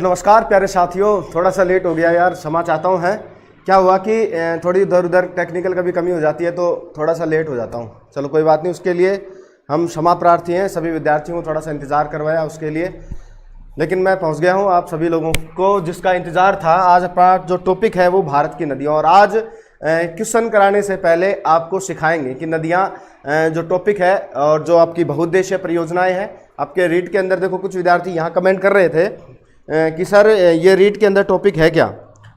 नमस्कार प्यारे साथियों, थोड़ा सा लेट हो गया यार, क्षमा चाहता हूँ। है क्या हुआ कि थोड़ी इधर उधर टेक्निकल कभी कमी हो जाती है तो थोड़ा सा लेट हो जाता हूँ। चलो कोई बात नहीं, उसके लिए हम क्षमा प्रार्थी हैं। सभी विद्यार्थियों को थोड़ा सा इंतज़ार करवाया उसके लिए, लेकिन मैं पहुँच गया हूँ आप सभी लोगों को जिसका इंतज़ार था। आज अपना जो टॉपिक है वो भारत की नदियाँ, और आज क्वेश्चन कराने से पहले आपको सिखाएंगे कि नदियाँ जो टॉपिक है और जो आपकी बहुउद्देशीय परियोजनाएँ हैं। आपके रीड के अंदर देखो कुछ विद्यार्थी यहाँ कमेंट कर रहे थे कि सर ये रीड के अंदर टॉपिक है क्या,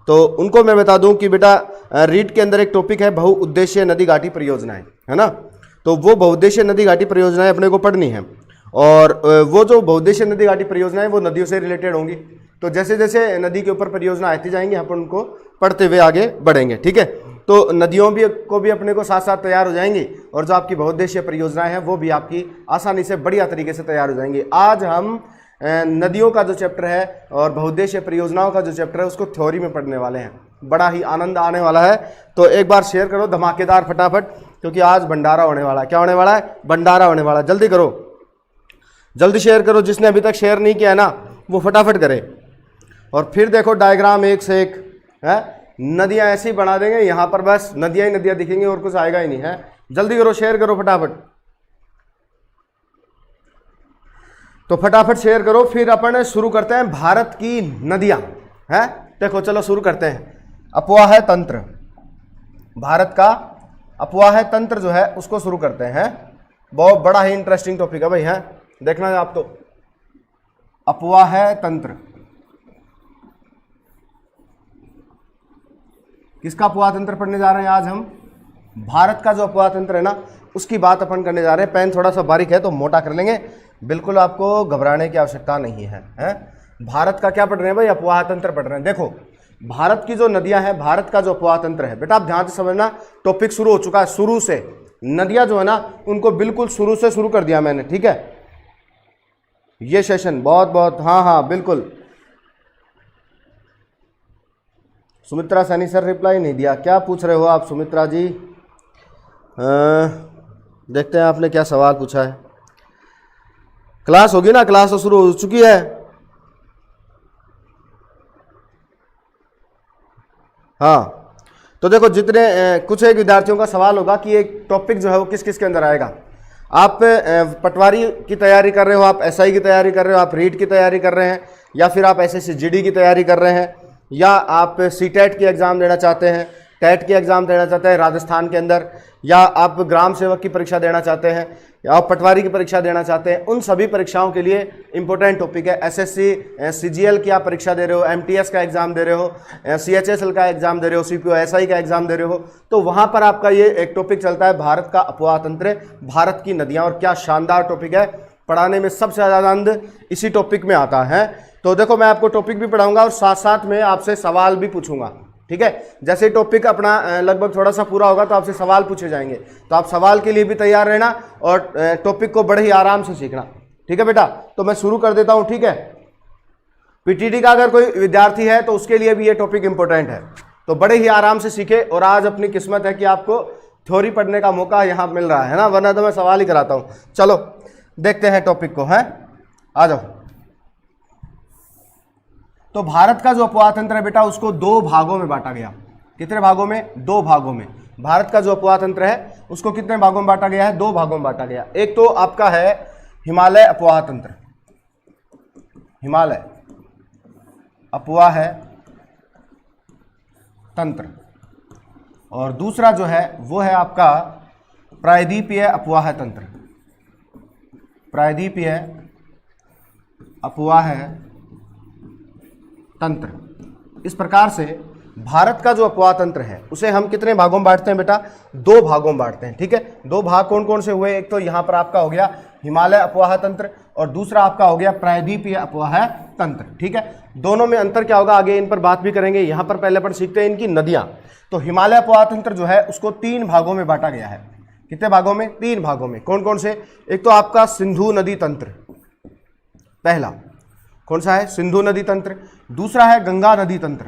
तो उनको मैं बता दूं कि बेटा रीड के अंदर एक टॉपिक है बहुउद्देशीय नदी घाटी परियोजनाएं, है ना। तो वो बहुउद्देशीय नदी घाटी परियोजनाएं अपने को पढ़नी है, और वो जो बहुउद्देशीय नदी घाटी परियोजनाएं वो नदियों से रिलेटेड होंगी। तो जैसे जैसे नदी के ऊपर परियोजना आती जाएंगी अपन उनको पढ़ते हुए आगे बढ़ेंगे, ठीक है। तो नदियों को भी अपने को साथ साथ तैयार हो जाएंगी, और जो आपकी बहुउद्देशीय परियोजनाएं हैं वो भी आपकी आसानी से बढ़िया तरीके से तैयार हो जाएंगी। आज हम नदियों का जो चैप्टर है और बहुउद्देशीय परियोजनाओं का जो चैप्टर है उसको थ्योरी में पढ़ने वाले हैं। बड़ा ही आनंद आने वाला है। तो एक बार शेयर करो धमाकेदार फटाफट, क्योंकि आज भंडारा होने वाला है। क्या होने वाला है? भंडारा होने वाला है। जल्दी करो, जल्दी शेयर करो। जिसने अभी तक शेयर नहीं किया है ना वो फटाफट करे। और फिर देखो डायग्राम एक से एक है, नदियाँ ऐसी बना देंगे, यहाँ पर बस नदियाँ ही नदियाँ दिखेंगी और कुछ आएगा ही नहीं है। जल्दी करो, शेयर करो फटाफट। तो फटाफट शेयर करो। फिर अपन शुरू करते हैं भारत की नदियां हैं। देखो चलो शुरू करते हैं। अपवाह तंत्र, भारत का अपवाह तंत्र जो है उसको शुरू करते हैं। बहुत बड़ा ही इंटरेस्टिंग टॉपिक है भाई, है देखना है आप तो। अपवाह तंत्र, किसका अपवाह तंत्र पढ़ने जा रहे हैं आज हम? भारत का जो अपवाह तंत्र है ना उसकी बात अपन करने जा रहे हैं। पेन थोड़ा सा बारीक है तो मोटा कर लेंगे, बिल्कुल आपको घबराने की आवश्यकता नहीं है, भारत का क्या पढ़ रहे हैं भाई? अपवाह तंत्र पढ़ रहे हैं। देखो भारत की जो नदियां हैं, भारत का जो अपवाह तंत्र है बेटा, आप ध्यान से समझना। टॉपिक शुरू हो चुका है, शुरू से नदियां जो है ना उनको बिल्कुल शुरू से शुरू कर दिया मैंने, ठीक है। ये सेशन बहुत बहुत, हाँ बिल्कुल। सुमित्रा सैनी सर रिप्लाई नहीं दिया, क्या पूछ रहे हो आप सुमित्रा जी? देखते हैं आपने क्या सवाल पूछा है। क्लास होगी ना, क्लास तो शुरू हो चुकी है। हाँ तो देखो जितने कुछ एक विद्यार्थियों का सवाल होगा कि एक टॉपिक जो है वो किस किस के अंदर आएगा। आप पटवारी की तैयारी कर रहे हो, आप एसआई की तैयारी कर रहे हो, आप रीट की तैयारी कर रहे हैं, या फिर आप एसएससी जीडी की तैयारी कर रहे हैं, या आप सीटेट की एग्ज़ाम देना चाहते हैं, टेट की एग्ज़ाम देना चाहते हैं राजस्थान के अंदर, या आप ग्राम सेवक की परीक्षा देना चाहते हैं, या आप पटवारी की परीक्षा देना चाहते हैं, उन सभी परीक्षाओं के लिए इंपॉर्टेंट टॉपिक है। एसएससी सीजीएल की आप परीक्षा दे रहे हो, एमटीएस का एग्ज़ाम दे रहे हो, सीएचएसएल का एग्ज़ाम दे रहे हो, सीपीओ एसआई का एग्ज़ाम दे रहे हो, तो वहाँ पर आपका ये एक टॉपिक चलता है भारत का अपवाह तंत्र, भारत की नदियाँ। और क्या शानदार टॉपिक है, पढ़ाने में सबसे ज़्यादा आनंद इसी टॉपिक में आता है। तो देखो मैं आपको टॉपिक भी पढ़ाऊंगा और साथ साथ में आपसे सवाल भी पूछूंगा, ठीक है। जैसे टॉपिक अपना लगभग थोड़ा सा पूरा होगा तो आपसे सवाल पूछे जाएंगे, तो आप सवाल के लिए भी तैयार रहना और टॉपिक को बड़े ही आराम से सीखना, ठीक है बेटा। तो मैं शुरू कर देता हूं, ठीक है। पीटीटी का अगर कोई विद्यार्थी है तो उसके लिए भी ये टॉपिक इंपॉर्टेंट है, तो बड़े ही आराम से सीखे। और आज अपनी किस्मत है कि आपको थ्योरी पढ़ने का मौका यहाँ मिल रहा है ना, वरना तो मैं सवाल ही कराता हूँ। चलो देखते हैं टॉपिक को, है आ जाओ। तो भारत का जो अपवाह तंत्र है बेटा उसको दो भागों में बांटा गया। कितने भागों में? दो भागों में। भारत का जो अपवाह तंत्र है उसको कितने भागों में बांटा गया है? दो भागों में बांटा गया। एक तो आपका है हिमालय अपवाह तंत्र, हिमालय अपवाह तंत्र, और दूसरा जो है वो है आपका प्रायद्वीपीय अपवाह तंत्र, प्रायद्वीपीय अपवाह तंत्र। इस प्रकार से भारत का जो अपवाह तंत्र है उसे हम कितने भागों में बांटते हैं बेटा? दो भागों में बांटते हैं, ठीक है। दो भाग कौन कौन से हुए? एक तो यहाँ पर आपका हो गया हिमालय अपवाह तंत्र, और दूसरा आपका हो गया प्रायद्वीपीय अपवाह तंत्र, ठीक है। दोनों में अंतर क्या होगा आगे इन पर बात भी करेंगे। यहाँ पर पहले अपन सीखते हैं इनकी नदियाँ। तो हिमालय अपवाह तंत्र जो है उसको तीन भागों में बांटा गया है। कितने भागों में? तीन भागों में। कौन कौन से? एक तो आपका सिंधु नदी तंत्र, पहला कौन सा है? सिंधु नदी तंत्र। दूसरा है गंगा नदी तंत्र,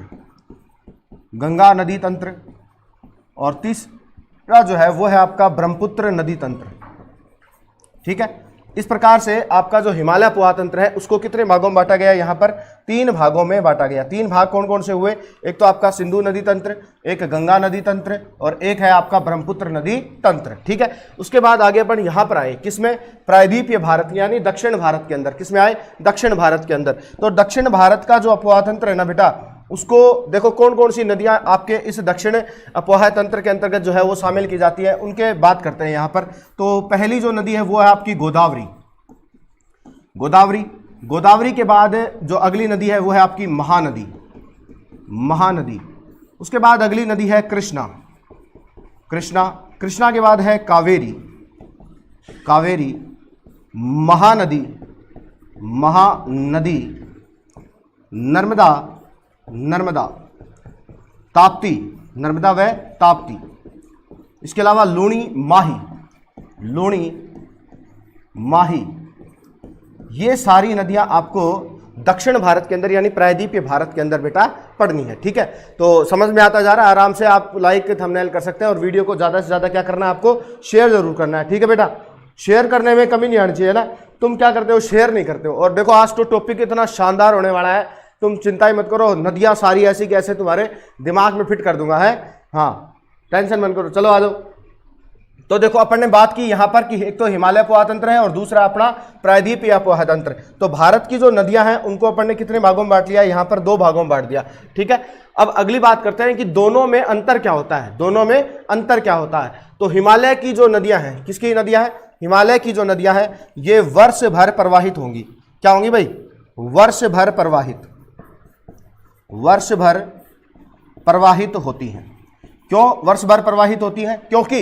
गंगा नदी तंत्र, और तीसरा जो है वो है आपका ब्रह्मपुत्र नदी तंत्र, ठीक है। इस प्रकार से आपका जो हिमालय पोहा तंत्र है उसको कितने भागों में बांटा गया? यहाँ पर 3 भागों में बांटा गया। 3 भाग कौन कौन से हुए? एक तो आपका सिंधु नदी तंत्र, एक गंगा नदी तंत्र और एक है आपका ब्रह्मपुत्र नदी तंत्र। ठीक है, उसके बाद आगे अपन यहाँ पर आए, किसमें? प्रायद्वीपीय भारत यानी दक्षिण भारत के अंदर। किसमें आए? दक्षिण भारत के अंदर। तो दक्षिण भारत का जो अपोहा तंत्र है ना बेटा, उसको देखो कौन कौन सी नदियां आपके इस दक्षिण अपोहा तंत्र के अंतर्गत जो है वो शामिल की जाती है, उनके बात करते हैं यहाँ पर। तो पहली जो नदी है वो है आपकी गोदावरी। गोदावरी, गोदावरी के बाद जो अगली नदी है वो है आपकी महानदी। महानदी, उसके बाद अगली नदी है कृष्णा। कृष्णा, कृष्णा के बाद है कावेरी। कावेरी, महानदी, महानदी, नर्मदा, नर्मदा, ताप्ती, नर्मदा व ताप्ती। इसके अलावा लूणी, माही, लूणी, माही। ये सारी नदियां आपको दक्षिण भारत के अंदर यानी प्रायद्वीपीय भारत के अंदर बेटा पढ़नी है। ठीक है, तो समझ में आता जा रहा है? आराम से आप लाइक थंबनेल कर सकते हैं और वीडियो को ज़्यादा से ज़्यादा क्या करना है आपको? शेयर जरूर करना है। ठीक है बेटा, शेयर करने में कमी नहीं आनी चाहिए ना। तुम क्या करते हो? शेयर नहीं करते हो। और देखो आज तो टॉपिक इतना शानदार होने वाला है, तुम चिंता ही मत करो। नदियां सारी ऐसी कैसे तुम्हारे दिमाग में फिट कर दूंगा है। हाँ, टेंशन मत करो। चलो आ जाओ। तो देखो अपन ने बात की यहाँ पर कि एक तो हिमालय पोहा तंत्र है और दूसरा अपना प्रायद्वीपीय पोहा तंत्र। तो भारत की जो नदियां हैं उनको अपन ने कितने भागों में बांट लिया? यहाँ पर 2 भागों में बांट दिया। ठीक है, अब अगली बात करते हैं कि दोनों में अंतर क्या होता है। दोनों में अंतर क्या होता है? तो हिमालय की जो नदियां हैं, किसकी नदियां हैं? हिमालय की जो नदियां हैं ये वर्ष भर प्रवाहित होंगी। क्या होंगी भाई? वर्ष भर प्रवाहित, वर्ष भर प्रवाहित होती हैं। क्यों वर्ष भर प्रवाहित होती हैं? क्योंकि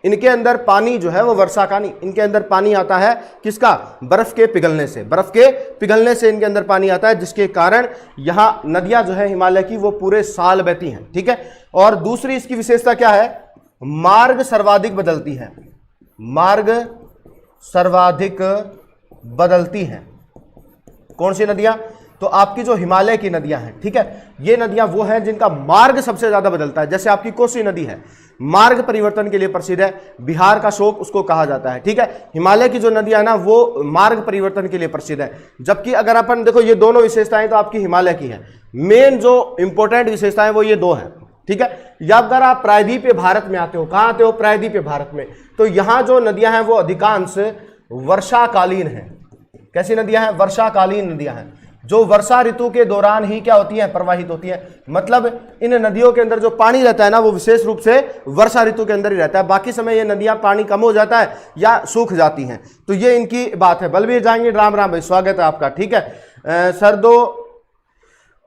इनके अंदर पानी जो है वो वर्षा का नहीं, इनके अंदर पानी आता है किसका? बर्फ के पिघलने से। बर्फ के पिघलने से इनके अंदर पानी आता है, जिसके कारण यहाँ नदियां जो है हिमालय की वो पूरे साल बहती हैं। ठीक है, और दूसरी इसकी विशेषता क्या है? मार्ग सर्वाधिक बदलती है। मार्ग सर्वाधिक बदलती हैं। कौन सी नदियां? तो आपकी जो हिमालय की नदियां हैं, ठीक है, ये नदियां वो हैं जिनका मार्ग सबसे ज्यादा बदलता है। जैसे आपकी कोसी नदी है, मार्ग परिवर्तन के लिए प्रसिद्ध है, बिहार का शोक उसको कहा जाता है। ठीक है, हिमालय की जो नदियां है ना वो मार्ग परिवर्तन के लिए प्रसिद्ध है। जबकि अगर अपन देखो ये दोनों विशेषताएं तो आपकी हिमालय की है, मेन जो इंपॉर्टेंट विशेषताएं वो ये 2 हैं। ठीक है, या अगर आप प्रायद्वीपीय भारत में आते हो, कहां आते हो? प्रायद्वीपीय भारत में, तो यहां जो नदियां हैं वो अधिकांश वर्षाकालीन है। कैसी नदियां हैं? वर्षाकालीन नदियां हैं, जो वर्षा ऋतु के दौरान ही क्या होती हैं? प्रवाहित होती हैं। मतलब इन नदियों के अंदर जो पानी रहता है ना वो विशेष रूप से वर्षा ऋतु के अंदर ही रहता है। बाकी समय ये नदियां पानी कम हो जाता है या सूख जाती हैं। तो ये इनकी बात है। बलबीर जाएंगे, राम राम भाई, स्वागत है आपका। ठीक है सर, 2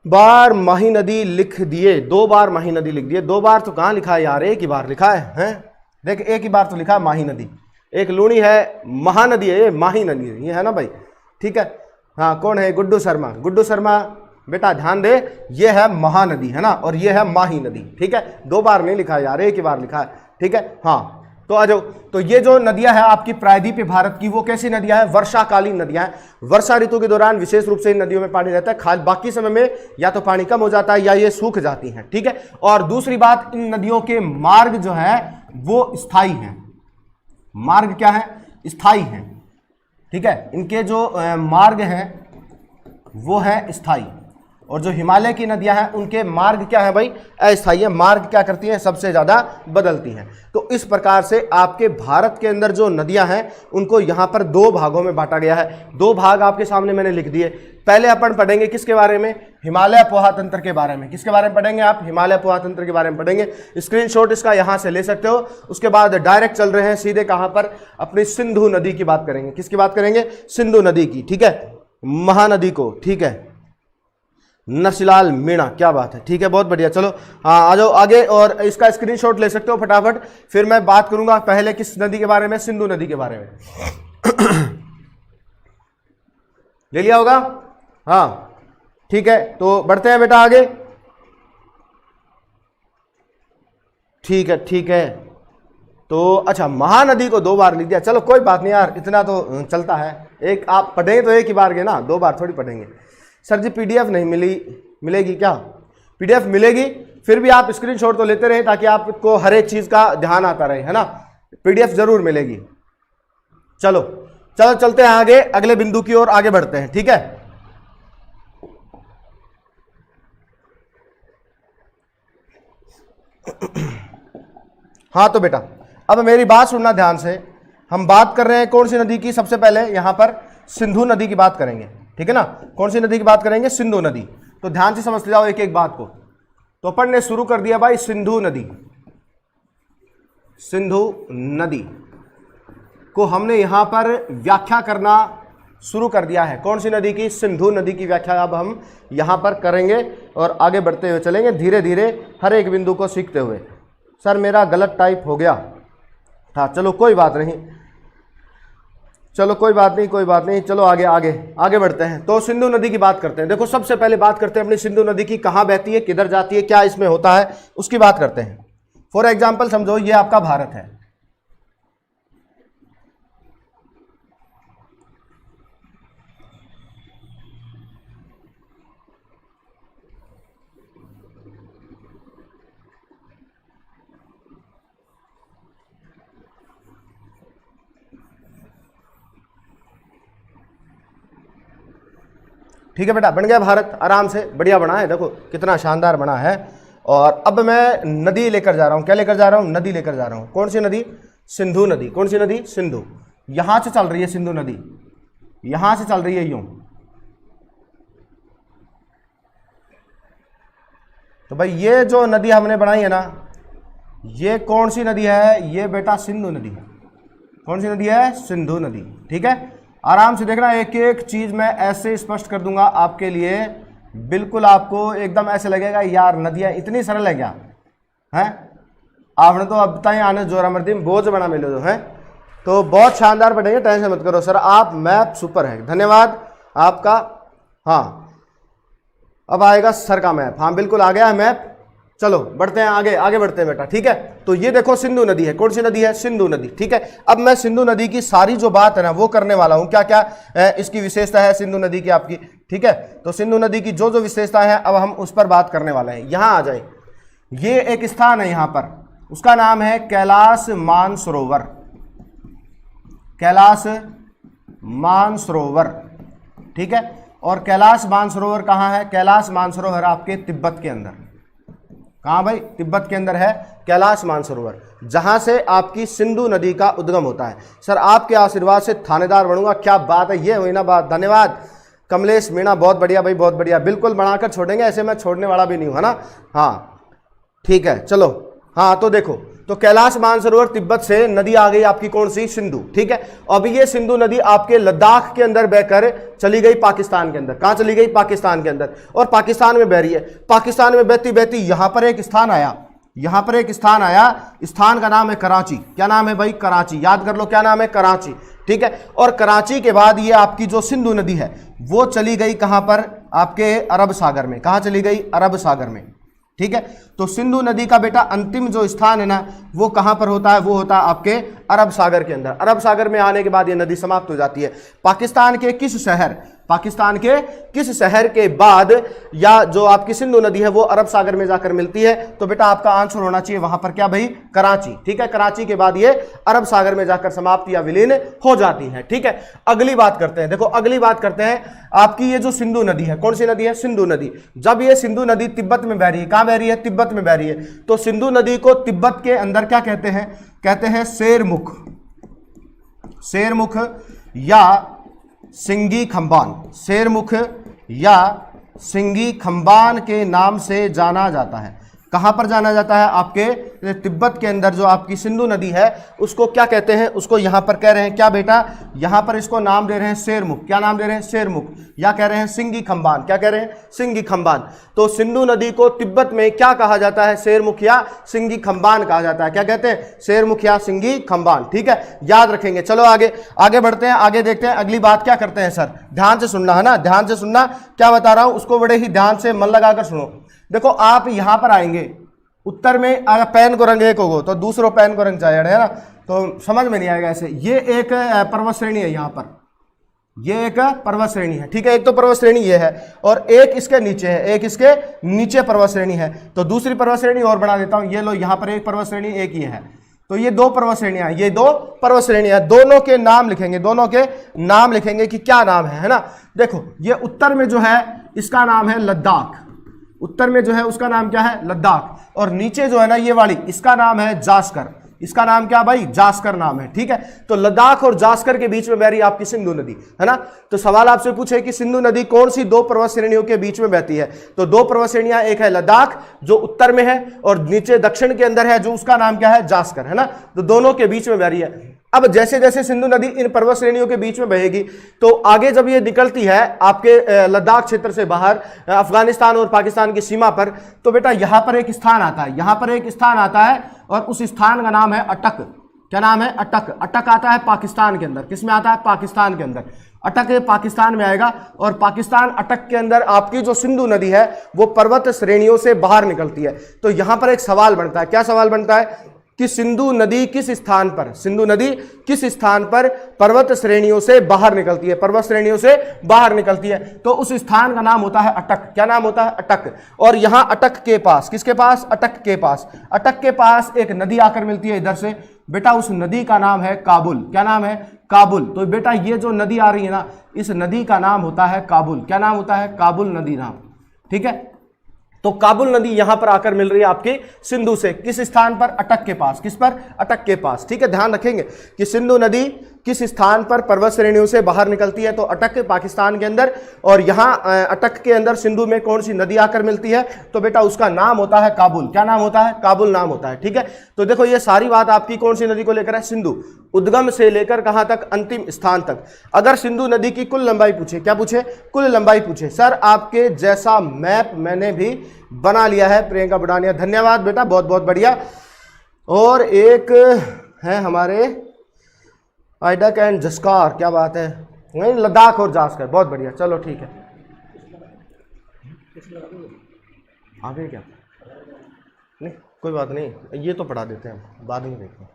बार माही नदी लिख दिए, 2 बार माही नदी लिख दिए। 2 बार तो कहाँ लिखा है यार? एक ही बार लिखा है। देख, एक ही बार तो लिखा है माही नदी। एक लूणी है, महानदी है, ये माही नदी है, ये है ना भाई। ठीक है, हाँ, कौन है? गुड्डू शर्मा। गुड्डू शर्मा बेटा ध्यान दे, ये है महानदी है ना, और ये है माही नदी। ठीक है, 2 बार नहीं लिखा है यार, एक ही बार लिखा है। ठीक है, हाँ, तो आ जाओ। तो ये जो नदियां हैं आपकी प्रायद्वीपीय भारत की, वो कैसी नदियां हैं? वर्षाकालीन नदियां हैं। वर्षा ऋतु के दौरान विशेष रूप से इन नदियों में पानी रहता है, खाल बाकी समय में या तो पानी कम हो जाता है या ये सूख जाती हैं। ठीक है, और दूसरी बात, इन नदियों के मार्ग जो है वो स्थायी हैं। मार्ग क्या है? स्थायी हैं। ठीक है, इनके जो मार्ग हैं वो है स्थायी, और जो हिमालय की नदियां हैं उनके मार्ग क्या है भाई? अस्थायी है। मार्ग क्या करती हैं? सबसे ज्यादा बदलती हैं। तो इस प्रकार से आपके भारत के अंदर जो नदियां हैं उनको यहां पर 2 भागों में बांटा गया है। 2 भाग आपके सामने मैंने लिख दिए। पहले अपन पढ़ेंगे किसके बारे में? हिमालय पोहा तंत्र के बारे में। किसके बारे में पढ़ेंगे आप? हिमालय पोहा तंत्र के बारे में पढ़ेंगे। स्क्रीनशॉट इसका यहां से ले सकते हो। उसके बाद डायरेक्ट चल रहे हैं सीधे कहां पर? अपनी सिंधु नदी की बात करेंगे। किसकी बात करेंगे? सिंधु नदी की। ठीक है, महानदी को। ठीक है, नरसिलाल मीणा, क्या बात है। ठीक है, बहुत बढ़िया। चलो हाँ, आ जाओ आगे, और इसका स्क्रीनशॉट ले सकते हो फटाफट। फिर मैं बात करूंगा पहले किस नदी के बारे में? सिंधु नदी के बारे में। ले लिया होगा? हाँ, ठीक है, तो बढ़ते हैं बेटा आगे। ठीक है, ठीक है, तो अच्छा, महानदी को 2 बार लिख दिया। चलो कोई बात नहीं यार, इतना तो चलता है। एक आप पढ़ेंगे तो एक ही बार के ना, 2 बार थोड़ी पढ़ेंगे। सर जी पीडीएफ नहीं मिलेगी क्या? पीडीएफ मिलेगी, फिर भी आप स्क्रीनशॉट तो लेते रहे ताकि आपको हर एक चीज़ का ध्यान आता रहे, है ना। पीडीएफ जरूर मिलेगी। चलो, चलो चलते हैं आगे, अगले बिंदु की ओर आगे बढ़ते हैं, ठीक है। हाँ तो बेटा अब मेरी बात सुनना ध्यान से। हम बात कर रहे हैं कौन सी नदी की? सबसे पहले यहां पर सिंधु नदी की बात करेंगे, ठीक है ना। कौन सी नदी की बात करेंगे? सिंधु नदी। तो ध्यान से समझ जाओ एक एक बात को। तो अपन ने शुरू कर दिया भाई सिंधु नदी। सिंधु नदी को हमने यहां पर व्याख्या करना शुरू कर दिया है। कौन सी नदी की? सिंधु नदी की व्याख्या अब हम यहां पर करेंगे और आगे बढ़ते हुए चलेंगे धीरे धीरे हर एक बिंदु को सीखते हुए। सर मेरा गलत टाइप हो गया था, चलो कोई बात नहीं, चलो कोई बात नहीं, कोई बात नहीं, चलो आगे आगे आगे बढ़ते हैं। तो सिंधु नदी की बात करते हैं। देखो सबसे पहले बात करते हैं अपनी सिंधु नदी की, कहाँ बहती है, किधर जाती है, क्या इसमें होता है, उसकी बात करते हैं। फॉर एग्जाम्पल समझो ये आपका भारत है, ठीक है बेटा, बन गया भारत, आराम से बढ़िया बना है, देखो कितना शानदार बना है। और अब मैं नदी लेकर जा रहा हूं, क्या लेकर जा रहा हूं? नदी लेकर जा रहा हूं। कौन सी नदी? सिंधु नदी। कौन सी नदी? सिंधु। यहां से चल रही है सिंधु नदी, यहां से चल रही है यूं। तो भाई ये जो नदी हमने बनाई है ना, ये कौन सी नदी है? ये बेटा सिंधु नदी है। कौन सी नदी है? सिंधु नदी, ठीक है। आराम से देखना, एक एक चीज मैं ऐसे स्पष्ट कर दूंगा आपके लिए, बिल्कुल आपको एकदम ऐसे लगेगा यार नदियां इतनी सरल है क्या है। आपने तो अब तक आने जोरा मर्दिम बोझ बना मिले तो है, तो बहुत शानदार पढ़ेंगे, टेंशन मत करो सर, आप मैप सुपर है, धन्यवाद आपका। हाँ अब आएगा सर का मैप, हाँ बिल्कुल आ गया है मैप। चलो बढ़ते हैं आगे, आगे बढ़ते हैं बेटा, ठीक है। तो ये देखो सिंधु नदी है। कौन सी नदी है? सिंधु नदी, ठीक है। अब मैं सिंधु नदी की सारी जो बात है ना वो करने वाला हूं, क्या क्या इसकी विशेषता है सिंधु नदी की आपकी, ठीक है। तो सिंधु नदी की जो जो विशेषता है अब हम उस पर बात करने वाले हैं। यहां आ जाए, ये एक स्थान है यहां पर, उसका नाम है कैलाश मानसरोवर। कैलाश मानसरोवर, ठीक है। और कैलाश मानसरोवर कहाँ है? कैलाश मानसरोवर आपके तिब्बत के अंदर। कहाँ भाई? तिब्बत के अंदर है कैलाश मानसरोवर, जहां से आपकी सिंधु नदी का उद्गम होता है। सर आपके आशीर्वाद से थानेदार बनूंगा, क्या बात है, ये हुई ना बात, धन्यवाद कमलेश मीणा, बहुत बढ़िया भाई, बहुत बढ़िया, बिल्कुल बनाकर छोड़ेंगे, ऐसे मैं छोड़ने वाला भी नहीं हूं, है ना। हाँ ठीक है चलो। हाँ तो देखो, तो कैलाश मानसरोवर तिब्बत से नदी आ गई आपकी कौन सी? सिंधु, ठीक है। अब ये सिंधु नदी आपके लद्दाख के अंदर बहकर चली गई पाकिस्तान के अंदर। कहां चली गई? पाकिस्तान के अंदर, और पाकिस्तान में बह रही है। पाकिस्तान में बहती बहती यहां पर एक स्थान आया, यहां पर एक स्थान आया, स्थान का नाम है कराची। क्या नाम है भाई? कराची, याद कर लो क्या नाम है? कराची, ठीक है। और कराची के बाद ये आपकी जो सिंधु नदी है वो चली गई कहां पर? आपके अरब सागर में। कहां चली गई? अरब सागर में, ठीक है। तो सिंधु नदी का बेटा अंतिम जो स्थान है ना वो कहां पर होता है? वो होता है आपके अरब सागर के अंदर। अरब सागर में आने के बाद ये नदी समाप्त हो जाती है। पाकिस्तान के किस शहर, पाकिस्तान के किस शहर के बाद या जो आपकी सिंधु नदी है वो अरब सागर में जाकर मिलती है? तो बेटा आपका आंसर होना चाहिए वहां पर क्या भाई? कराची, ठीक है। कराची के बाद ये अरब सागर में जाकर समाप्त या विलीन हो जाती है, ठीक है। अगली बात करते हैं, देखो अगली बात करते हैं आपकी ये जो सिंधु नदी है, कौन सी नदी है? सिंधु नदी। जब ये सिंधु नदी तिब्बत में बह रही है, कहां बह रही है? तिब्बत में बह रही है। तो सिंधु नदी को तिब्बत के अंदर क्या कहते हैं? कहते हैं शेरमुख, शेरमुख या सिंगी खंबान। शेरमुख या सिंगी खंबान के नाम से जाना जाता है। कहां पर जाना जाता है? आपके तिब्बत के अंदर जो आपकी सिंधु नदी है उसको क्या कहते हैं? उसको यहां पर कह रहे हैं क्या बेटा? यहां पर इसको नाम दे रहे हैं शेरमुख। क्या नाम दे रहे हैं? शेरमुख, या कह रहे हैं सिंगी खंबान। क्या कह रहे हैं? सिंगी खंबान। तो सिंधु नदी को तिब्बत में क्या कहा जाता है? शेरमुख या सिंगी खंबान कहा जाता है। क्या कहते हैं? शेरमुख या सिंगी खंबान, ठीक है, याद रखेंगे। चलो आगे आगे बढ़ते हैं, आगे देखते हैं अगली बात क्या करते हैं। सर ध्यान से सुनना है ना, ध्यान से सुनना, क्या बता रहा हूं उसको बड़े ही ध्यान से मन लगाकर सुनो। देखो आप यहां पर आएंगे, उत्तर में अगर पेन को रंग एक होगो तो दूसरो पेन को रंग चाहिए, है ना, तो समझ में नहीं आएगा ऐसे। ये एक पर्वत श्रेणी है, यहां पर ये एक पर्वत श्रेणी है, ठीक है। एक तो पर्वत श्रेणी ये है और एक इसके नीचे है, एक इसके नीचे पर्वत श्रेणी है। तो दूसरी पर्वत श्रेणी और बना देता हूं, ये लो यहां पर एक पर्वत श्रेणी, एक ये है। तो ये दो पर्वत श्रेणियां, ये दो पर्वत श्रेणियां, दोनों के नाम लिखेंगे, दोनों के नाम लिखेंगे कि क्या नाम है ना। देखो ये उत्तर में जो है इसका नाम है लद्दाख, उत्तर में जो है उसका नाम क्या है, लद्दाख, और नीचे जो है ना ये वाली इसका नाम है जास्कर, इसका नाम क्या भाई, जास्कर नाम है, ठीक है। तो लद्दाख और जास्कर के बीच में बह रही आपकी सिंधु नदी, है ना। तो सवाल आपसे पूछे कि सिंधु नदी कौन सी दो पर्वत श्रेणियों के बीच में बहती है, तो दो पर्वत श्रेणियां, एक है लद्दाख जो उत्तर में है और नीचे दक्षिण के अंदर है जो उसका नाम क्या है, जास्कर, है ना। तो दोनों के बीच में बह रही है। अब जैसे जैसे सिंधु नदी इन पर्वत श्रेणियों के बीच में बहेगी तो आगे जब ये निकलती है आपके लद्दाख क्षेत्र से बाहर अफगानिस्तान और पाकिस्तान की सीमा पर, तो बेटा यहां पर एक स्थान आता है, यहां पर एक स्थान आता है और उस स्थान का नाम है अटक। क्या नाम है, अटक। अटक आता है पाकिस्तान के अंदर, किसमें आता है, पाकिस्तान के अंदर। अटक पाकिस्तान में आएगा और पाकिस्तान अटक के अंदर आपकी जो सिंधु नदी है वो पर्वत श्रेणियों से बाहर निकलती है। तो यहां पर एक सवाल बनता है, क्या सवाल बनता है कि सिंधु नदी किस स्थान पर, सिंधु नदी किस स्थान पर पर्वत श्रेणियों से बाहर निकलती है, पर्वत श्रेणियों से बाहर निकलती है। तो उस स्थान का नाम होता है अटक। क्या नाम होता है, अटक। और यहां अटक के पास, किसके पास, अटक के पास, अटक के पास एक नदी आकर मिलती है इधर से, बेटा उस नदी का नाम है काबुल। क्या नाम है, काबुल। तो बेटा ये जो नदी आ रही है ना, इस नदी का नाम होता है काबुल। क्या नाम होता है, काबुल नदी नाम, ठीक है। तो काबुल नदी यहां पर आकर मिल रही है आपकी सिंधु से, किस स्थान पर, अटक के पास। किस पर, अटक के पास, ठीक है। ध्यान रखेंगे कि सिंधु नदी किस स्थान पर पर्वत श्रेणियों से बाहर निकलती है, तो अटक पाकिस्तान के अंदर, और यहां अटक के अंदर सिंधु में कौन सी नदी आकर मिलती है, तो बेटा उसका नाम होता है काबुल। क्या नाम होता है, काबुल नाम होता है, ठीक है। तो देखो ये सारी बात आपकी कौन सी नदी को लेकर है, सिंधु, उद्गम से लेकर कहां तक, अंतिम स्थान तक। अगर सिंधु नदी की कुल लंबाई पूछे, क्या पूछे, कुल लंबाई पूछे, सर आपके जैसा मैप मैंने भी बना लिया है, प्रियंका बुडानिया, धन्यवाद बेटा, बहुत बहुत बढ़िया। और एक है हमारे आइडक एंड जस्कार, क्या बात है, नहीं लद्दाख और जास्कर, बहुत बढ़िया, चलो ठीक है। आगे क्या, नहीं कोई बात नहीं, ये तो पढ़ा देते हैं, बाद में देखते हैं।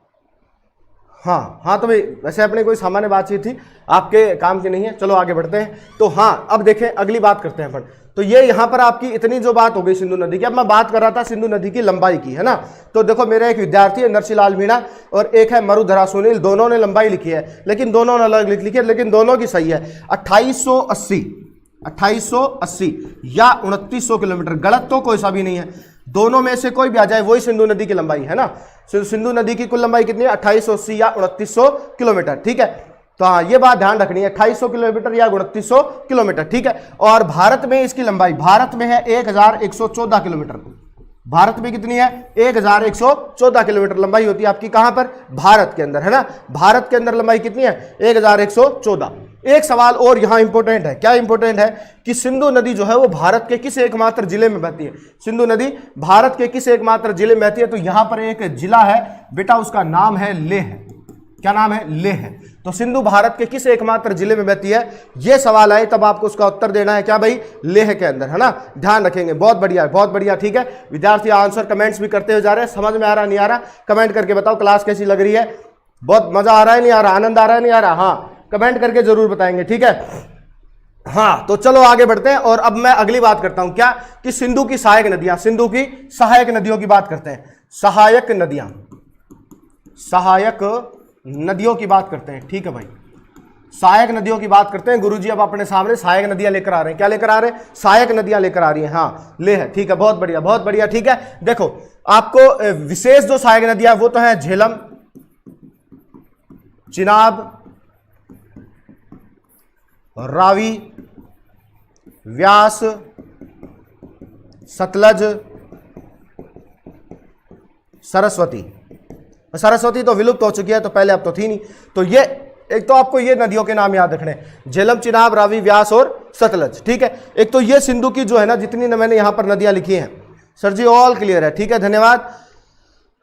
हाँ तो भाई वैसे अपने कोई सामान्य बातचीत थी, आपके काम की नहीं है, चलो आगे बढ़ते हैं। तो हाँ अब देखें अगली बात करते हैं अपन। तो ये यहाँ पर आपकी इतनी जो बात हो गई सिंधु नदी की। अब मैं बात कर रहा था सिंधु नदी की लंबाई की, है ना। तो देखो मेरा एक विद्यार्थी है नरसिलाल मीणा और एक है मरुधरा सुनील, दोनों ने लंबाई लिखी है, लेकिन दोनों ने अलग लिखी है, लेकिन दोनों की सही है। 2880 या 2900 किलोमीटर, गलत तो कोई सा भी नहीं है, दोनों में से कोई भी आ जाए वही सिंधु नदी की लंबाई है ना। सिंधु नदी की कुल लंबाई कितनी है, 2880 या 2900 किलोमीटर, ठीक है। तो हाँ ये बात ध्यान रखनी है, 2800 किलोमीटर या 2900 किलोमीटर, ठीक है। और भारत में इसकी लंबाई, भारत में है 1114 किलोमीटर, भारत में कितनी है, 1114 किलोमीटर लंबाई होती है आपकी, कहां पर, भारत के अंदर, है ना। भारत के अंदर लंबाई कितनी है, 1114। एक सवाल और यहां इंपॉर्टेंट है, क्या इंपॉर्टेंट है कि सिंधु नदी जो है वो भारत के किस एकमात्र जिले में बहती है, सिंधु नदी भारत के किस एकमात्र जिले में बहती है, तो यहां पर एक जिला है बेटा, उसका नाम है लेह। क्या नाम है, लेह। तो सिंधु भारत के किस एकमात्र जिले में बहती है, यह सवाल आए तब आपको उसका उत्तर देना है, क्या भाई, लेह के अंदर, है ना। ध्यान रखेंगे, बहुत बढ़िया, बहुत बढ़िया, ठीक है। विद्यार्थी आंसर कमेंट्स भी करते हुए जा रहे हैं, समझ में आ रहा नहीं आ रहा, कमेंट करके बताओ क्लास कैसी लग रही है, बहुत मजा आ रहा है नहीं आ रहा, आनंद आ रहा है नहीं आ रहा, हाँ कमेंट करके जरूर बताएंगे, ठीक है। हाँ तो चलो आगे बढ़ते हैं और अब मैं अगली बात करता हूं, क्या कि सिंधु की सहायक नदियां, सिंधु की सहायक नदियों की बात करते हैं, सहायक नदियां, सहायक नदियों की बात करते हैं, ठीक है भाई। सहायक नदियों की बात करते हैं, गुरुजी अब अपने सामने सहायक नदियां लेकर आ रहे हैं, क्या लेकर आ रहे हैं, सहायक नदियां लेकर आ रही हैं, हाँ ले है, ठीक है, बहुत बढ़िया, बहुत बढ़िया, ठीक है। देखो आपको विशेष जो सहायक नदियां वो तो है झेलम, चिनाब, रावी, व्यास, सतलज, सरस्वती। सरस्वती तो विलुप्त हो चुकी है, तो पहले अब तो थी नहीं। तो ये एक तो आपको ये नदियों के नाम याद रखने, झेलम, चिनाब, रावी, व्यास और सतलज, ठीक है। एक तो ये सिंधु की जो है ना, जितनी मैंने यहां पर नदियां लिखी हैं, सर जी ऑल क्लियर है, ठीक है, धन्यवाद।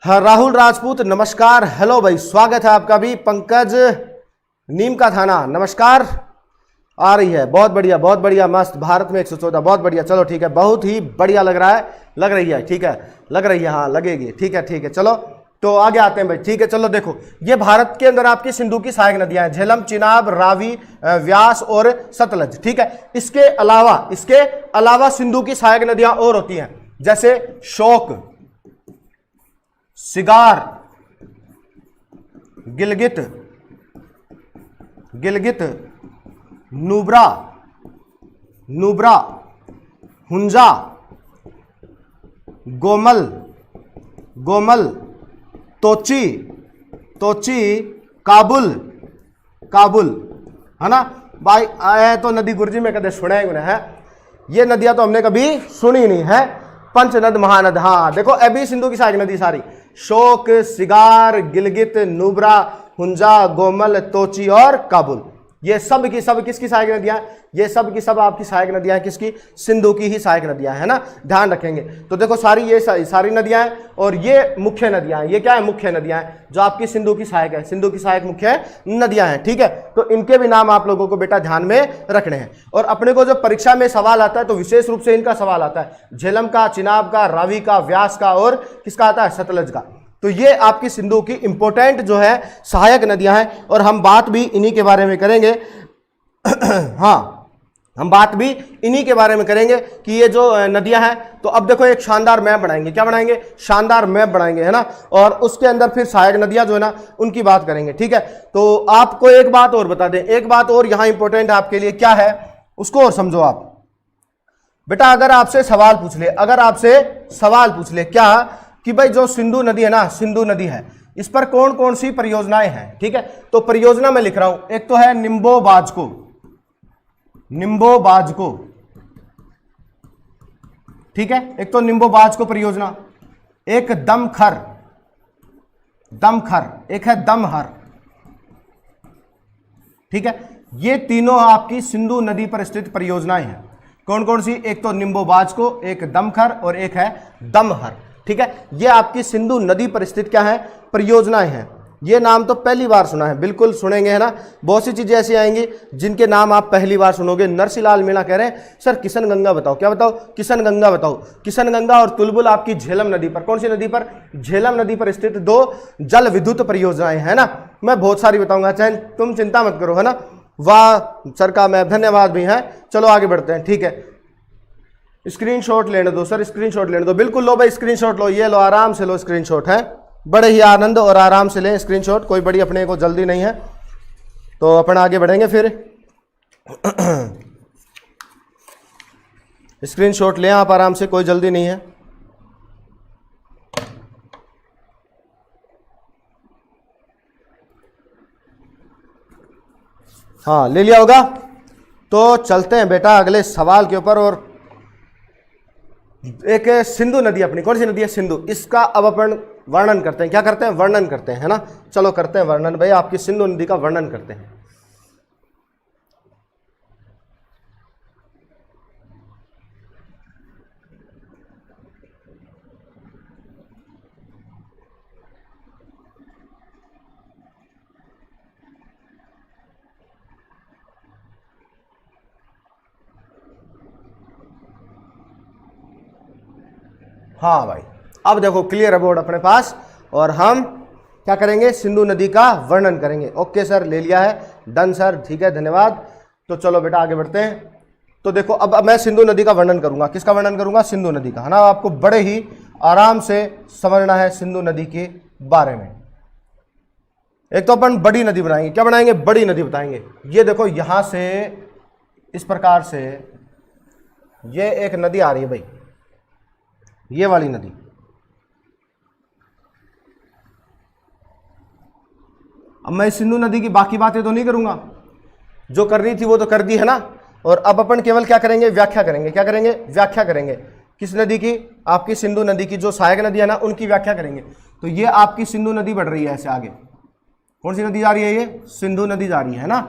हाँ राहुल राजपूत नमस्कार, हेलो भाई, स्वागत है आपका भी। पंकज नीम का थाना नमस्कार, आ रही है, बहुत बढ़िया, बहुत बढ़िया, मस्त। भारत में 114, बहुत बढ़िया, चलो ठीक है, बहुत ही बढ़िया लग रहा है, लग रही है, ठीक है, लग रही है, हाँ लगेगी, ठीक है, ठीक है। चलो तो आगे आते हैं भाई, ठीक है। चलो देखो ये भारत के अंदर आपकी सिंधु की सहायक नदियां हैं, झेलम, चिनाब, रावी, व्यास और सतलज, ठीक है। इसके अलावा सिंधु की सहायक नदियां और होती हैं, जैसे शोक, सिगार, गिलगित, गिलगित, नुब्रा, नुब्रा, हुंजा, गोमल, गोमल, तोची, तोची, काबुल, काबुल, है ना भाई। आए तो नदी गुरजी में कदे सुने है, ये नदियां तो हमने कभी सुनी नहीं है। पंचनद महानद, हाँ देखो अभी सिंधु की सहायक नदी सारी, शोक, सिगार, गिलगित, नुब्रा, हुंजा, गोमल, तोची और काबुल, ये सब की सब किसकी सहायक नदियां? ये सब की सब आपकी सहायक नदियां हैं, किसकी? सिंधु की ही सहायक नदियां हैं, है ना, ध्यान रखेंगे। तो देखो सारी ये सारी नदियां हैं और ये मुख्य नदियां हैं। ये क्या है? मुख्य नदियां हैं जो आपकी सिंधु की सहायक है, सिंधु की सहायक मुख्य नदियां हैं, ठीक है। तो इनके भी नाम आप लोगों को बेटा ध्यान में रखने हैं। और अपने को जब परीक्षा में सवाल आता है तो विशेष रूप से इनका सवाल आता है, झेलम का, चिनाब का, रावी का, व्यास का और किसका आता है? सतलज का। तो ये आपकी सिंधु की इंपॉर्टेंट जो है सहायक नदियां हैं और हम बात भी इन्हीं के बारे में करेंगे। हाँ, हम बात भी इन्हीं के बारे में करेंगे कि ये जो नदियां हैं। तो अब देखो एक शानदार मैप बनाएंगे, क्या बनाएंगे? शानदार मैप बनाएंगे, है ना। और उसके अंदर फिर सहायक नदियां जो है ना उनकी बात करेंगे, ठीक है। तो आपको एक बात और बता दें, एक बात और यहां इंपॉर्टेंट है आपके लिए, क्या है उसको और समझो आप बेटा। अगर आपसे सवाल पूछ ले, अगर आपसे सवाल पूछ ले क्या कि भाई जो सिंधु नदी है ना, सिंधु नदी है, इस पर कौन कौन सी परियोजनाएं हैं, ठीक है। तो परियोजना मैं लिख रहा हूं, एक तो है निम्बो बाजको, निम्बो बाजको, ठीक है, एक तो निम्बो बाजको परियोजना, एक दमखर, दमखर, एक है दमहर, ठीक है। ये तीनों आपकी सिंधु नदी पर स्थित परियोजनाएं हैं। कौन कौन सी? एक तो निम्बो बाजको, एक दमखर और एक है दमहर, ठीक है। ये आपकी सिंधु नदी पर स्थित क्या है? परियोजनाएं हैं। ये नाम तो पहली बार सुना है, बिल्कुल सुनेंगे, है ना। बहुत सी चीजें ऐसी आएंगी जिनके नाम आप पहली बार सुनोगे। नरसिलाल मीणा कह रहे हैं सर किशन गंगा बताओ, क्या बताओ? किशन गंगा बताओ। किशन गंगा और तुलबुल आपकी झेलम नदी पर, कौन सी नदी पर? झेलम नदी पर स्थित दो जल विद्युत परियोजनाएं, है ना। मैं बहुत सारी बताऊंगा, चाहे तुम चिंता मत करो, है ना। वाह सर का मैं धन्यवाद भी है। चलो आगे बढ़ते हैं, ठीक है। स्क्रीनशॉट लेने दो सर, स्क्रीनशॉट लेने दो, बिल्कुल लो भाई स्क्रीनशॉट लो, ये लो आराम से लो स्क्रीनशॉट, है बड़े ही आनंद और आराम से लें स्क्रीनशॉट, कोई बड़ी अपने को जल्दी नहीं है। तो अपन आगे बढ़ेंगे फिर। स्क्रीनशॉट लें आप आराम से, कोई जल्दी नहीं है। हाँ ले लिया होगा। तो चलते हैं बेटा अगले सवाल के ऊपर। और एक सिंधु नदी अपनी, कौन सी नदी है? सिंधु। इसका अब अपन वर्णन करते हैं, क्या करते हैं? वर्णन करते हैं, है ना। चलो करते हैं वर्णन भाई, आपकी सिंधु नदी का वर्णन करते हैं। हाँ भाई, अब देखो क्लियर है बोर्ड अपने पास और हम क्या करेंगे? सिंधु नदी का वर्णन करेंगे। ओके सर, ले लिया है, डन सर, ठीक है, धन्यवाद। तो चलो बेटा आगे बढ़ते हैं। तो देखो अब मैं सिंधु नदी का वर्णन करूंगा। किसका वर्णन करूंगा? सिंधु नदी का, है ना। आपको बड़े ही आराम से समझना है सिंधु नदी के बारे में। एक तो अपन बड़ी नदी बनाएंगे, क्या बनाएंगे? बड़ी नदी बताएंगे। ये देखो यहां से इस प्रकार से ये एक नदी आ रही है भाई, ये वाली नदी। अब मैं सिंधु नदी की बाकी बातें तो नहीं करूंगा, जो करनी थी वो तो कर दी, है ना। और अब अपन केवल क्या करेंगे? व्याख्या करेंगे। क्या करेंगे? व्याख्या करेंगे। किस नदी की? आपकी सिंधु नदी की, जो सहायक नदी है ना उनकी व्याख्या करेंगे। तो ये आपकी सिंधु नदी बढ़ रही है ऐसे आगे। कौन सी नदी जा रही है? ये सिंधु नदी जा रही है ना।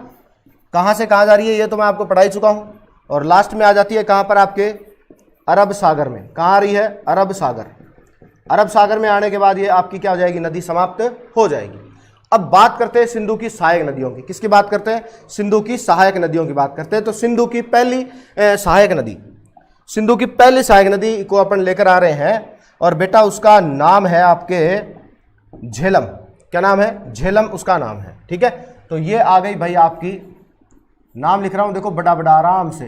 कहां से कहां जा रही है ये तो मैं आपको पढ़ा ही चुका हूं। और लास्ट में आ जाती है कहां पर? आपके अरब सागर में। कहां आ रही है? अरब सागर। अरब सागर में आने के बाद ये आपकी क्या हो जाएगी? नदी समाप्त हो जाएगी। अब बात करते हैं सिंधु की सहायक नदियों की। किसकी बात करते हैं? सिंधु की सहायक नदियों की बात करते हैं। तो सिंधु की पहली सहायक नदी, सिंधु की पहली सहायक नदी को अपन लेकर आ रहे हैं और बेटा उसका नाम है आपके झेलम। क्या नाम है? झेलम उसका नाम है, ठीक है। तो ये आ गई भाई आपकी, नाम लिख रहा हूं देखो बड़ा बड़ा आराम से,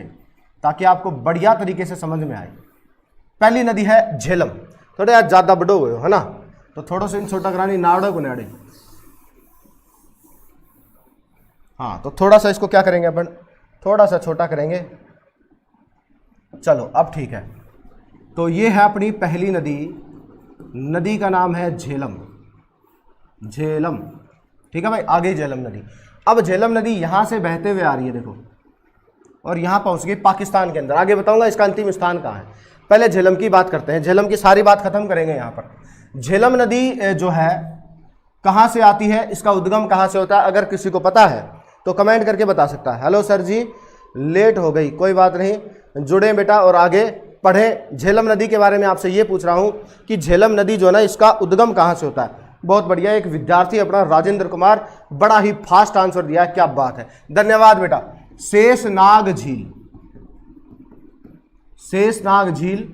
ताकि आपको बढ़िया तरीके से समझ में आए। पहली नदी है झेलम। थोड़े आज ज्यादा बड़ो हुए हो, है ना, तो थोड़ा सा इन छोटा करानी नावड़े को नाड़े। हाँ, तो थोड़ा सा इसको क्या करेंगे अपन, थोड़ा सा छोटा करेंगे। चलो अब ठीक है। तो ये है अपनी पहली नदी, नदी का नाम है झेलम, झेलम, ठीक है भाई, आगे झेलम नदी। अब झेलम नदी यहां से बहते हुए आ रही है देखो, और यहां पहुंच गई पाकिस्तान के अंदर। आगे बताऊंगा इसका अंतिम स्थान कहाँ है, पहले झेलम की बात करते हैं। झेलम की सारी बात खत्म करेंगे यहां पर। झेलम नदी जो है कहां से आती है, इसका उद्गम कहां से होता है, अगर किसी को पता है तो कमेंट करके बता सकता है। हेलो सर जी, लेट हो गई, कोई बात नहीं, जुड़े बेटा और आगे पढ़ें। झेलम नदी के बारे में आपसे ये पूछ रहा हूं कि झेलम नदी जो है ना, इसका उद्गम कहां से होता है। बहुत बढ़िया, एक विद्यार्थी अपना राजेंद्र कुमार, बड़ा ही फास्ट आंसर दिया, क्या बात है, धन्यवाद बेटा। शेषनाग झील, शेषनाग झील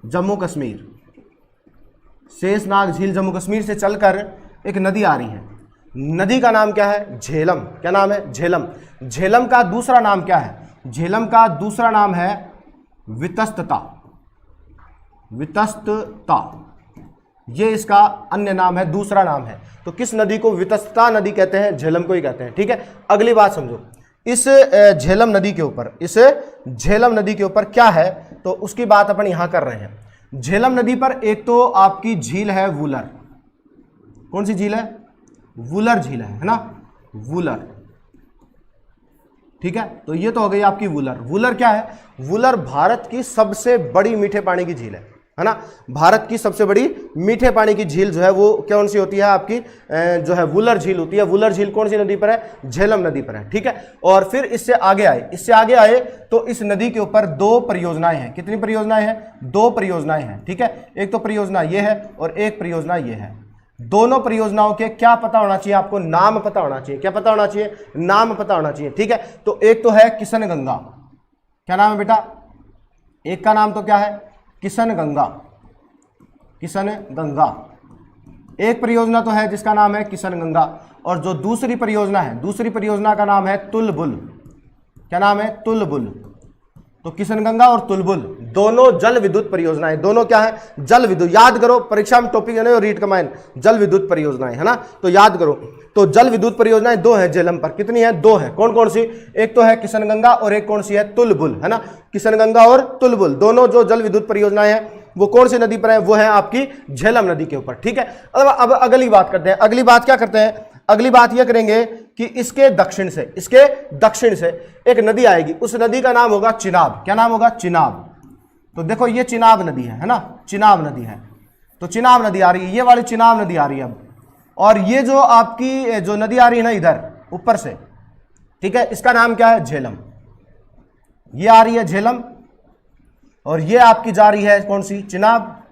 जम्मू कश्मीर, शेषनाग झील जम्मू कश्मीर से चलकर एक नदी आ रही है, नदी का नाम क्या है, झेलम। क्या नाम है, झेलम। झेलम का दूसरा नाम क्या है, झेलम का दूसरा नाम है वितस्तता, वितस्तता, ये इसका अन्य नाम है, दूसरा नाम है। तो किस नदी को वितस्तता नदी कहते हैं, झेलम को ही कहते हैं, ठीक है। अगली बात समझो, इस झेलम नदी के ऊपर, इस झेलम नदी के ऊपर क्या है, तो उसकी बात अपन यहां कर रहे हैं। झेलम नदी पर एक तो आपकी झील है वुलर, कौन सी झील है, वुलर झील है ना, वुलर, ठीक है। तो ये तो हो गई आपकी वुलर। वुलर क्या है, वुलर भारत की सबसे बड़ी मीठे पानी की झील है ना। भारत की सबसे बड़ी मीठे पानी की झील जो है वो कौन सी होती है आपकी, जो है वुलर झील होती है। वुलर झील कौन सी नदी पर है, झेलम नदी पर है, ठीक है। और फिर इससे आगे आए तो इस नदी के ऊपर दो परियोजनाएं हैं। कितनी परियोजनाएं हैं, दो परियोजनाएं हैं, ठीक है। एक तो परियोजना ये है और एक परियोजना ये है। दोनों परियोजनाओं के क्या पता होना चाहिए आपको, नाम पता होना चाहिए। क्या पता होना चाहिए, नाम पता होना चाहिए, ठीक है। तो एक तो है किशन गंगा, क्या नाम है बेटा, एक का नाम तो क्या है, किशन गंगा, किशन गंगा, एक परियोजना तो है जिसका नाम है किशन गंगा। और जो दूसरी परियोजना है, दूसरी परियोजना का नाम है तुलबुल। क्या नाम है, तुलबुल। तो किशनगंगा और तुलबुल दोनों जल विद्युत परियोजनाएं, दोनों क्या है, जल विद्युत। याद करो, परीक्षा में टॉपिक है ना, रीड कमांड, जल विद्युत परियोजनाएं, है ना। तो याद करो, तो जल विद्युत परियोजनाएं दो है झेलम पर। कितनी है, दो है। कौन कौन सी, एक तो है किशनगंगा और एक कौन सी है, तुलबुल, है ना। किशनगंगा और तुलबुल दोनों जो जल विद्युत परियोजनाएं हैं वो कौन सी नदी पर है, वो है आपकी झेलम नदी के ऊपर, ठीक है। अब अगली बात करते हैं। अगली बात क्या करते हैं, अगली बात यह करेंगे कि इसके दक्षिण से एक नदी आएगी, उस नदी का नाम होगा चिनाब। क्या नाम होगा, चिनाब। तो देखो ये चिनाब नदी है ना, चिनाब नदी है। तो चिनाब नदी आ रही है, ये वाली चिनाब नदी आ रही है अब। और ये जो आपकी जो नदी आ रही है ना इधर ऊपर से, ठीक है, इसका नाम क्या है, झेलम। ये आ रही है झेलम और ये आपकी जा रही है कौन सी, चिनाब,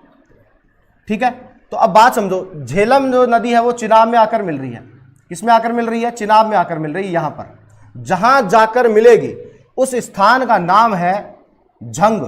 ठीक है। तो अब बात समझो, झेलम जो नदी है वो चिनाब में आकर मिल रही है। किसमें आकर मिल रही है, चिनाब में आकर मिल रही है। यहां पर जहां जाकर मिलेगी उस स्थान का नाम है झंग,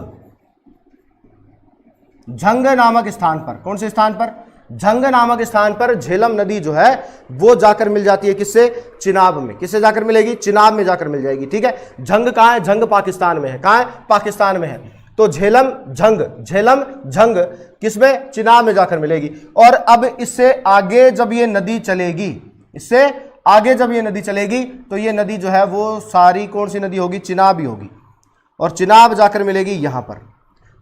झंग नामक स्थान पर। कौन से स्थान पर, झंग नामक स्थान पर झेलम नदी जो है वो जाकर मिल जाती है, किससे, चिनाब में। किससे जाकर मिलेगी, चिनाब में जाकर मिल जाएगी, ठीक है। झंग कहां है, झंग पाकिस्तान में है। कहां है, पाकिस्तान में है। तो झेलम झंग किसमें, चिनाब में जाकर मिलेगी। और अब इससे आगे जब ये नदी चलेगी, इससे आगे जब ये नदी चलेगी तो ये नदी जो है वो सारी कौन सी नदी होगी, चिनाब ही होगी। और चिनाब जाकर मिलेगी यहां पर।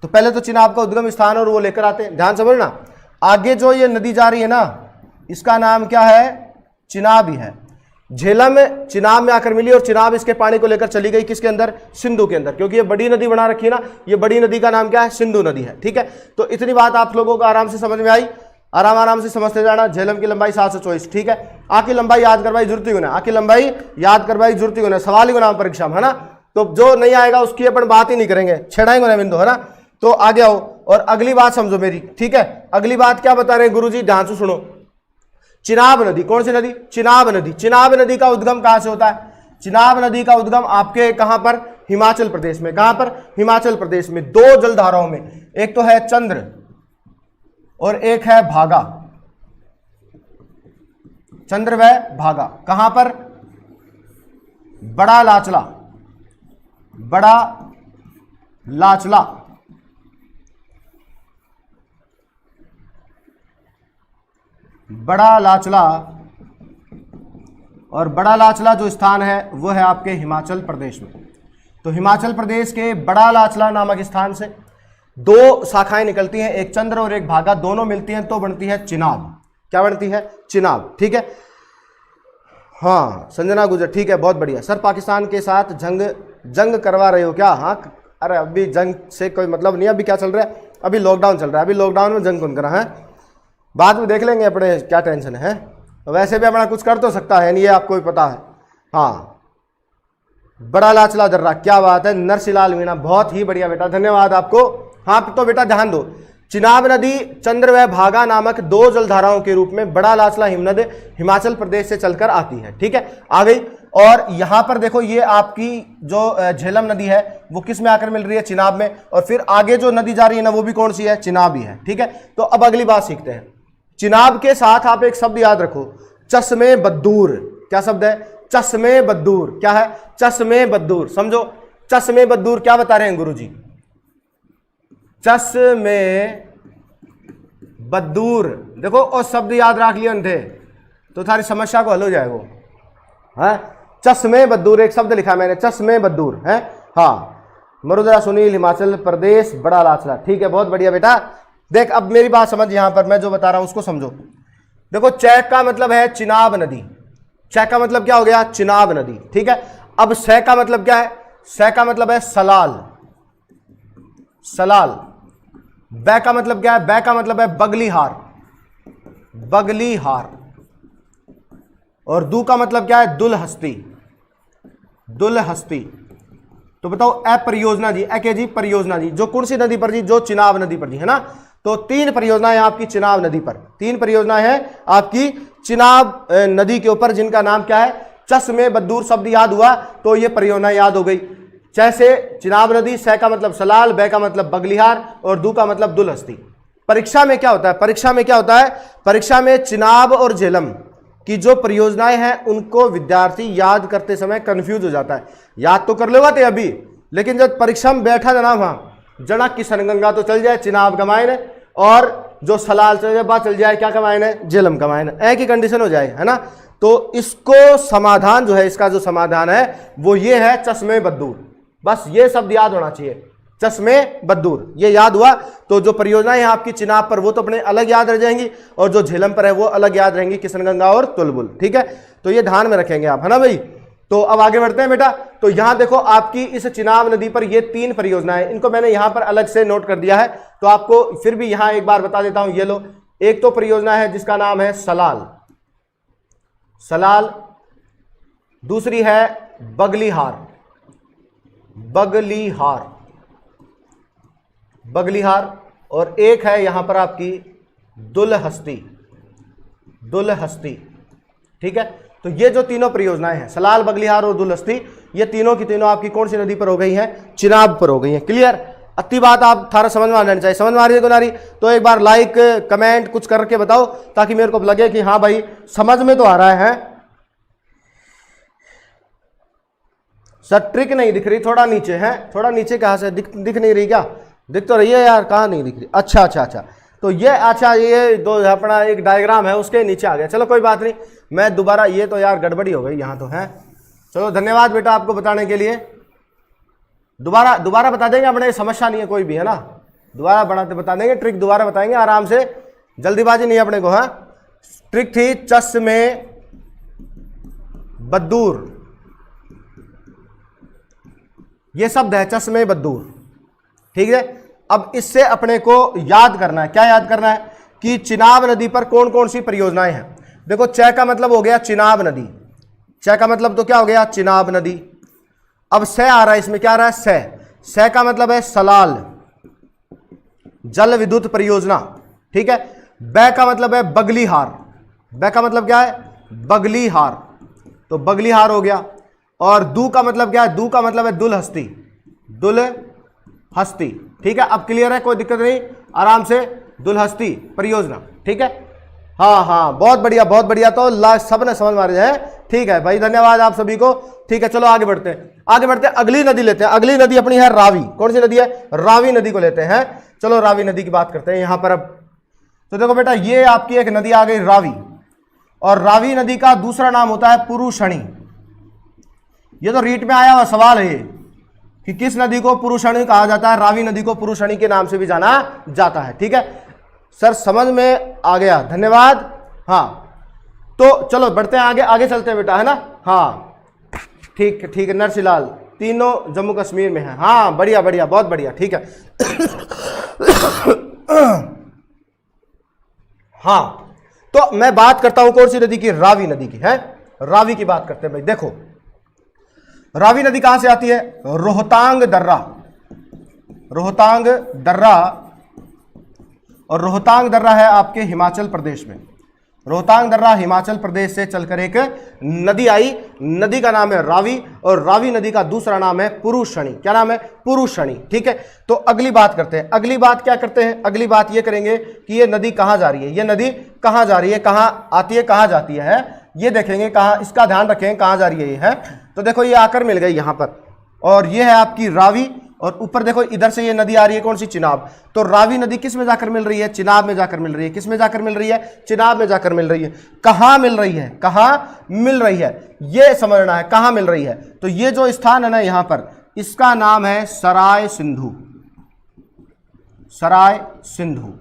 तो पहले तो चिनाब का उद्गम स्थान और वो लेकर आते हैं, ध्यान समझना। आगे जो ये नदी जा रही है ना, इसका नाम क्या है, चिनाब ही है। झेलम चिनाब में आकर मिली और चिनाब इसके पानी को लेकर चली गई किसके अंदर, सिंधु के अंदर। क्योंकि ये बड़ी नदी बना रखी है ना, ये बड़ी नदी का नाम क्या है, सिंधु नदी है, ठीक है। तो इतनी बात आप लोगों को आराम से समझ में आई, आराम से समझते जाना। झेलम की लंबाई 724, ठीक है। आ की लंबाई याद करवाई जरूरत ही आ की लंबाई याद करवाई जरूरत ही सवाल ही नाम परीक्षा में, है ना। तो जो नहीं आएगा उसकी अपन बात ही नहीं करेंगे, छेड़ाएंगे ना बिंदु, है ना। तो आगे आओ और अगली बात समझो मेरी, ठीक है। अगली बात क्या बता रहे हैं गुरुजी, ध्यान से सुनो। चिनाब नदी, कौन सी नदी, चिनाब नदी। चिनाब नदी का उद्गम कहां से होता है, चिनाब नदी का उद्गम आपके कहां पर, हिमाचल प्रदेश में। कहां पर, हिमाचल प्रदेश में। दो जलधाराओं में, एक तो है चंद्र और एक है भागा, चंद्र व भागा। कहां पर, बड़ा लाचला, बड़ा लाचला, बड़ा लाचला और बड़ा लाचला जो स्थान है वो है आपके हिमाचल प्रदेश में। तो हिमाचल प्रदेश के बड़ा लाचला नामक स्थान से दो शाखाएं निकलती हैं, एक चंद्र और एक भागा, दोनों मिलती हैं तो बनती है चिनाब। क्या बनती है? चिनाब। ठीक है, हाँ संजना गुजर, ठीक है, बहुत बढ़िया। सर पाकिस्तान के साथ जंग करवा रहे हो क्या? हाँ, अरे अभी जंग से कोई मतलब नहीं, अभी क्या चल रहा है, अभी लॉकडाउन चल रहा है, अभी लॉकडाउन में जंग कौन करा है, बाद में देख लेंगे अपने, क्या टेंशन है। वैसे भी अपना कुछ कर तो सकता है नहीं, ये आपको भी पता है। हाँ, बड़ा लाचला दर्रा, क्या बात है नरसिलाल मीणा, बहुत ही बढ़िया बेटा, धन्यवाद आपको। हाँ तो बेटा ध्यान दो, चिनाब नदी चंद्र व भागा नामक दो जलधाराओं के रूप में बड़ा लाचला हिमनद हिमाचल प्रदेश से चलकर आती है। ठीक है, आ गई। और यहां पर देखो, ये आपकी जो झेलम नदी है वो किस में आकर मिल रही है? चिनाब में। और फिर आगे जो नदी जा रही है ना वो भी कौन सी है? चिनाब ही है। ठीक है, तो अब अगली बात सीखते हैं। चिनाब के साथ आप एक शब्द याद रखो, चश्मे बद्दूर। क्या शब्द है? चश्मे बद्दूर। क्या है? चश्मे बद्दूर। समझो, चश्मे बद्दूर क्या बता रहे हैं गुरुजी? चश्मे बद्दूर। देखो, और शब्द याद रख लिया थे तो थारी समस्या को हल हो जाएगा। है चश्मे बद्दूर, एक शब्द लिखा मैंने, चश्मे बद्दूर है। हाँ, मरुदरा सुनील, हिमाचल प्रदेश, बड़ा लाचला। ठीक है, बहुत बढ़िया बेटा। देख अब मेरी बात समझ, यहां पर मैं जो बता रहा हूं उसको समझो। देखो, चैक का मतलब है चिनाब नदी, चैक का मतलब क्या हो गया? चिनाब नदी। ठीक है, अब सै का मतलब क्या है? सै का मतलब है सलाल, सलाल। बै का मतलब क्या है? बै का मतलब है बगलीहार, बगलीहार। और दू का मतलब क्या है? दुलहस्ती, दुलहस्ती। तो बताओ परियोजना जी, के जी परियोजना जी, जो कौन सी नदी पर जी? जो चिनाब नदी पर जी, है ना। तो तीन परियोजनाएं आपकी चिनाब नदी पर, तीन परियोजनाएं हैं आपकी चिनाब नदी के ऊपर, जिनका नाम क्या है? चश्मे बद्दूर। शब्द याद हुआ तो ये परियोजना याद हो गई। जैसे चिनाब नदी, सै का मतलब सलाल, बै का मतलब बगलिहार और दू का मतलब दुलहस्ती। परीक्षा में क्या होता है? परीक्षा में क्या होता है? परीक्षा में चिनाब और झेलम की जो परियोजनाएं हैं उनको विद्यार्थी याद करते समय कंफ्यूज हो जाता है। याद तो कर लेगा थे अभी, लेकिन जब परीक्षा में बैठा जाना वहां जना किशनगंगा तो चल जाए चिनाब कमाए, और जो सलाल चल जाए बात चल जाए क्या कमाए? झेलम कमाए, एक ही कंडीशन हो जाए, है ना। तो इसको समाधान जो है, इसका जो समाधान है वो ये है चश्मे बद्दूर। बस ये शब्द याद होना चाहिए, चश्मे बद्दूर। ये याद हुआ तो जो परियोजनाएं हैं आपकी चिनाब पर वो तो अपने अलग याद रह जाएंगी, और जो झेलम पर है वो अलग याद रहेंगी, किशनगंगा और तुलबुल। ठीक है, तो ये ध्यान में रखेंगे आप, है ना भाई। तो अब आगे बढ़ते हैं बेटा। तो यहां देखो, आपकी इस चिनाब नदी पर ये तीन परियोजनाएं, इनको मैंने यहां पर अलग से नोट कर दिया है, तो आपको फिर भी यहां एक बार बता देता हूं। ये लो, एक तो परियोजना है जिसका नाम है सलाल, सलाल। दूसरी है बगलीहार, बगलीहार, बगलीहार। और एक है यहां पर आपकी दुलहस्ती, दुलहस्ती। ठीक है, तो ये जो तीनों परियोजनाएं हैं, सलाल, बगलीहार और दुलहस्ती, ये तीनों की तीनों आपकी कौन सी नदी पर हो गई हैं? चिनाब पर हो गई हैं। क्लियर? अति बात आप थारा समझ में आना चाहिए। समझ में आ रही है गुनारी? तो एक बार लाइक कमेंट कुछ करके बताओ ताकि मेरे को लगे कि हाँ भाई समझ में तो आ रहा है। सर ट्रिक नहीं दिख रही, थोड़ा नीचे है, थोड़ा नीचे कहाँ से दिख नहीं रही? क्या दिख तो रही है यार, कहाँ नहीं दिख रही? अच्छा अच्छा अच्छा, तो ये अच्छा, ये दो अपना एक डायग्राम है उसके नीचे आ गया। चलो कोई बात नहीं, मैं दोबारा, ये तो यार गड़बड़ी हो गई यहाँ तो है। चलो धन्यवाद बेटा आपको बताने के लिए। दोबारा बता देंगे, अपने समस्या नहीं है कोई भी, है ना। दोबारा बनाते बता देंगे, ट्रिक दोबारा बताएंगे आराम से, जल्दीबाजी नहीं अपने को। हाँ, ट्रिक थी चश्मे बद्दूर, ये शब्द है चश्मे बद्दूर। ठीक है, अब इससे अपने को याद करना है, क्या याद करना है? कि चिनाब नदी पर कौन कौन सी परियोजनाएं हैं। देखो, चै का मतलब हो गया चिनाब नदी, चै का मतलब तो क्या हो गया? चिनाब नदी। अब सै आ रहा है, इसमें क्या आ रहा है? सै, सै का मतलब है सलाल, जल विद्युत परियोजना। ठीक है, बै का मतलब है बगलीहार, बै का मतलब क्या है? बगलीहार, तो बगलीहार हो गया। और दू का मतलब क्या है? दू का मतलब है दुलहस्ती, दुलहस्ती। ठीक है, अब क्लियर है, कोई दिक्कत नहीं, आराम से, दुलहस्ती परियोजना। ठीक है, हाँ हाँ, बहुत बढ़िया बहुत बढ़िया। तो सब ने समझ मारे है। ठीक है भाई, धन्यवाद आप सभी को। ठीक है, चलो आगे बढ़ते हैं, आगे बढ़ते हैं, अगली नदी लेते हैं। अगली नदी अपनी है रावी। कौन सी नदी है? रावी नदी को लेते हैं। चलो रावी नदी की बात करते हैं यहां पर। अब तो देखो बेटा, ये आपकी एक नदी आ गई रावी, और रावी नदी का दूसरा नाम होता है पुरुषणी। ये तो रीट में आया हुआ सवाल है कि किस नदी को पुरुषणी कहा जाता है। रावी नदी को पुरुषणी के नाम से भी जाना जाता है। ठीक है सर, समझ में आ गया, धन्यवाद। हाँ तो चलो बढ़ते हैं आगे, आगे चलते हैं बेटा, है ना। हाँ ठीक है नरसिलाल, तीनों जम्मू कश्मीर में है। हाँ बढ़िया बढ़िया, बहुत बढ़िया, ठीक है। हाँ तो मैं बात करता हूं कौन सी नदी की, रावी नदी की है। रावी की बात करते हैं भाई। देखो रावी नदी कहां से आती है, रोहतांग दर्रा, रोहतांग दर्रा, और रोहतांग दर्रा है आपके हिमाचल प्रदेश में। रोहतांग दर्रा हिमाचल प्रदेश से चलकर एक नदी आई, नदी का नाम है रावी, और रावी नदी का दूसरा नाम है पुरुषणी। क्या नाम है, पुरुषणी। ठीक है तो अगली बात करते हैं। अगली बात क्या करते हैं, अगली बात ये करेंगे कि ये नदी कहां जा रही है, ये नदी कहां जा रही है, कहां आती है, कहां जाती है, ये देखेंगे, कहां, इसका ध्यान रखें कहां जा रही है ये है। तो देखो ये आकर मिल गई यहां पर, और ये है आपकी रावी, और ऊपर देखो इधर से ये नदी आ रही है कौन सी, चिनाब। तो रावी नदी किस में जाकर मिल रही है, चिनाब में जाकर मिल रही है। किस में जाकर मिल रही है, चिनाब में जाकर मिल रही है। कहां मिल रही है, कहां मिल रही है, ये समझना है, कहां मिल रही है। तो ये जो स्थान है ना यहां पर, इसका नाम है सराय सिंधु, सराय सिंधु।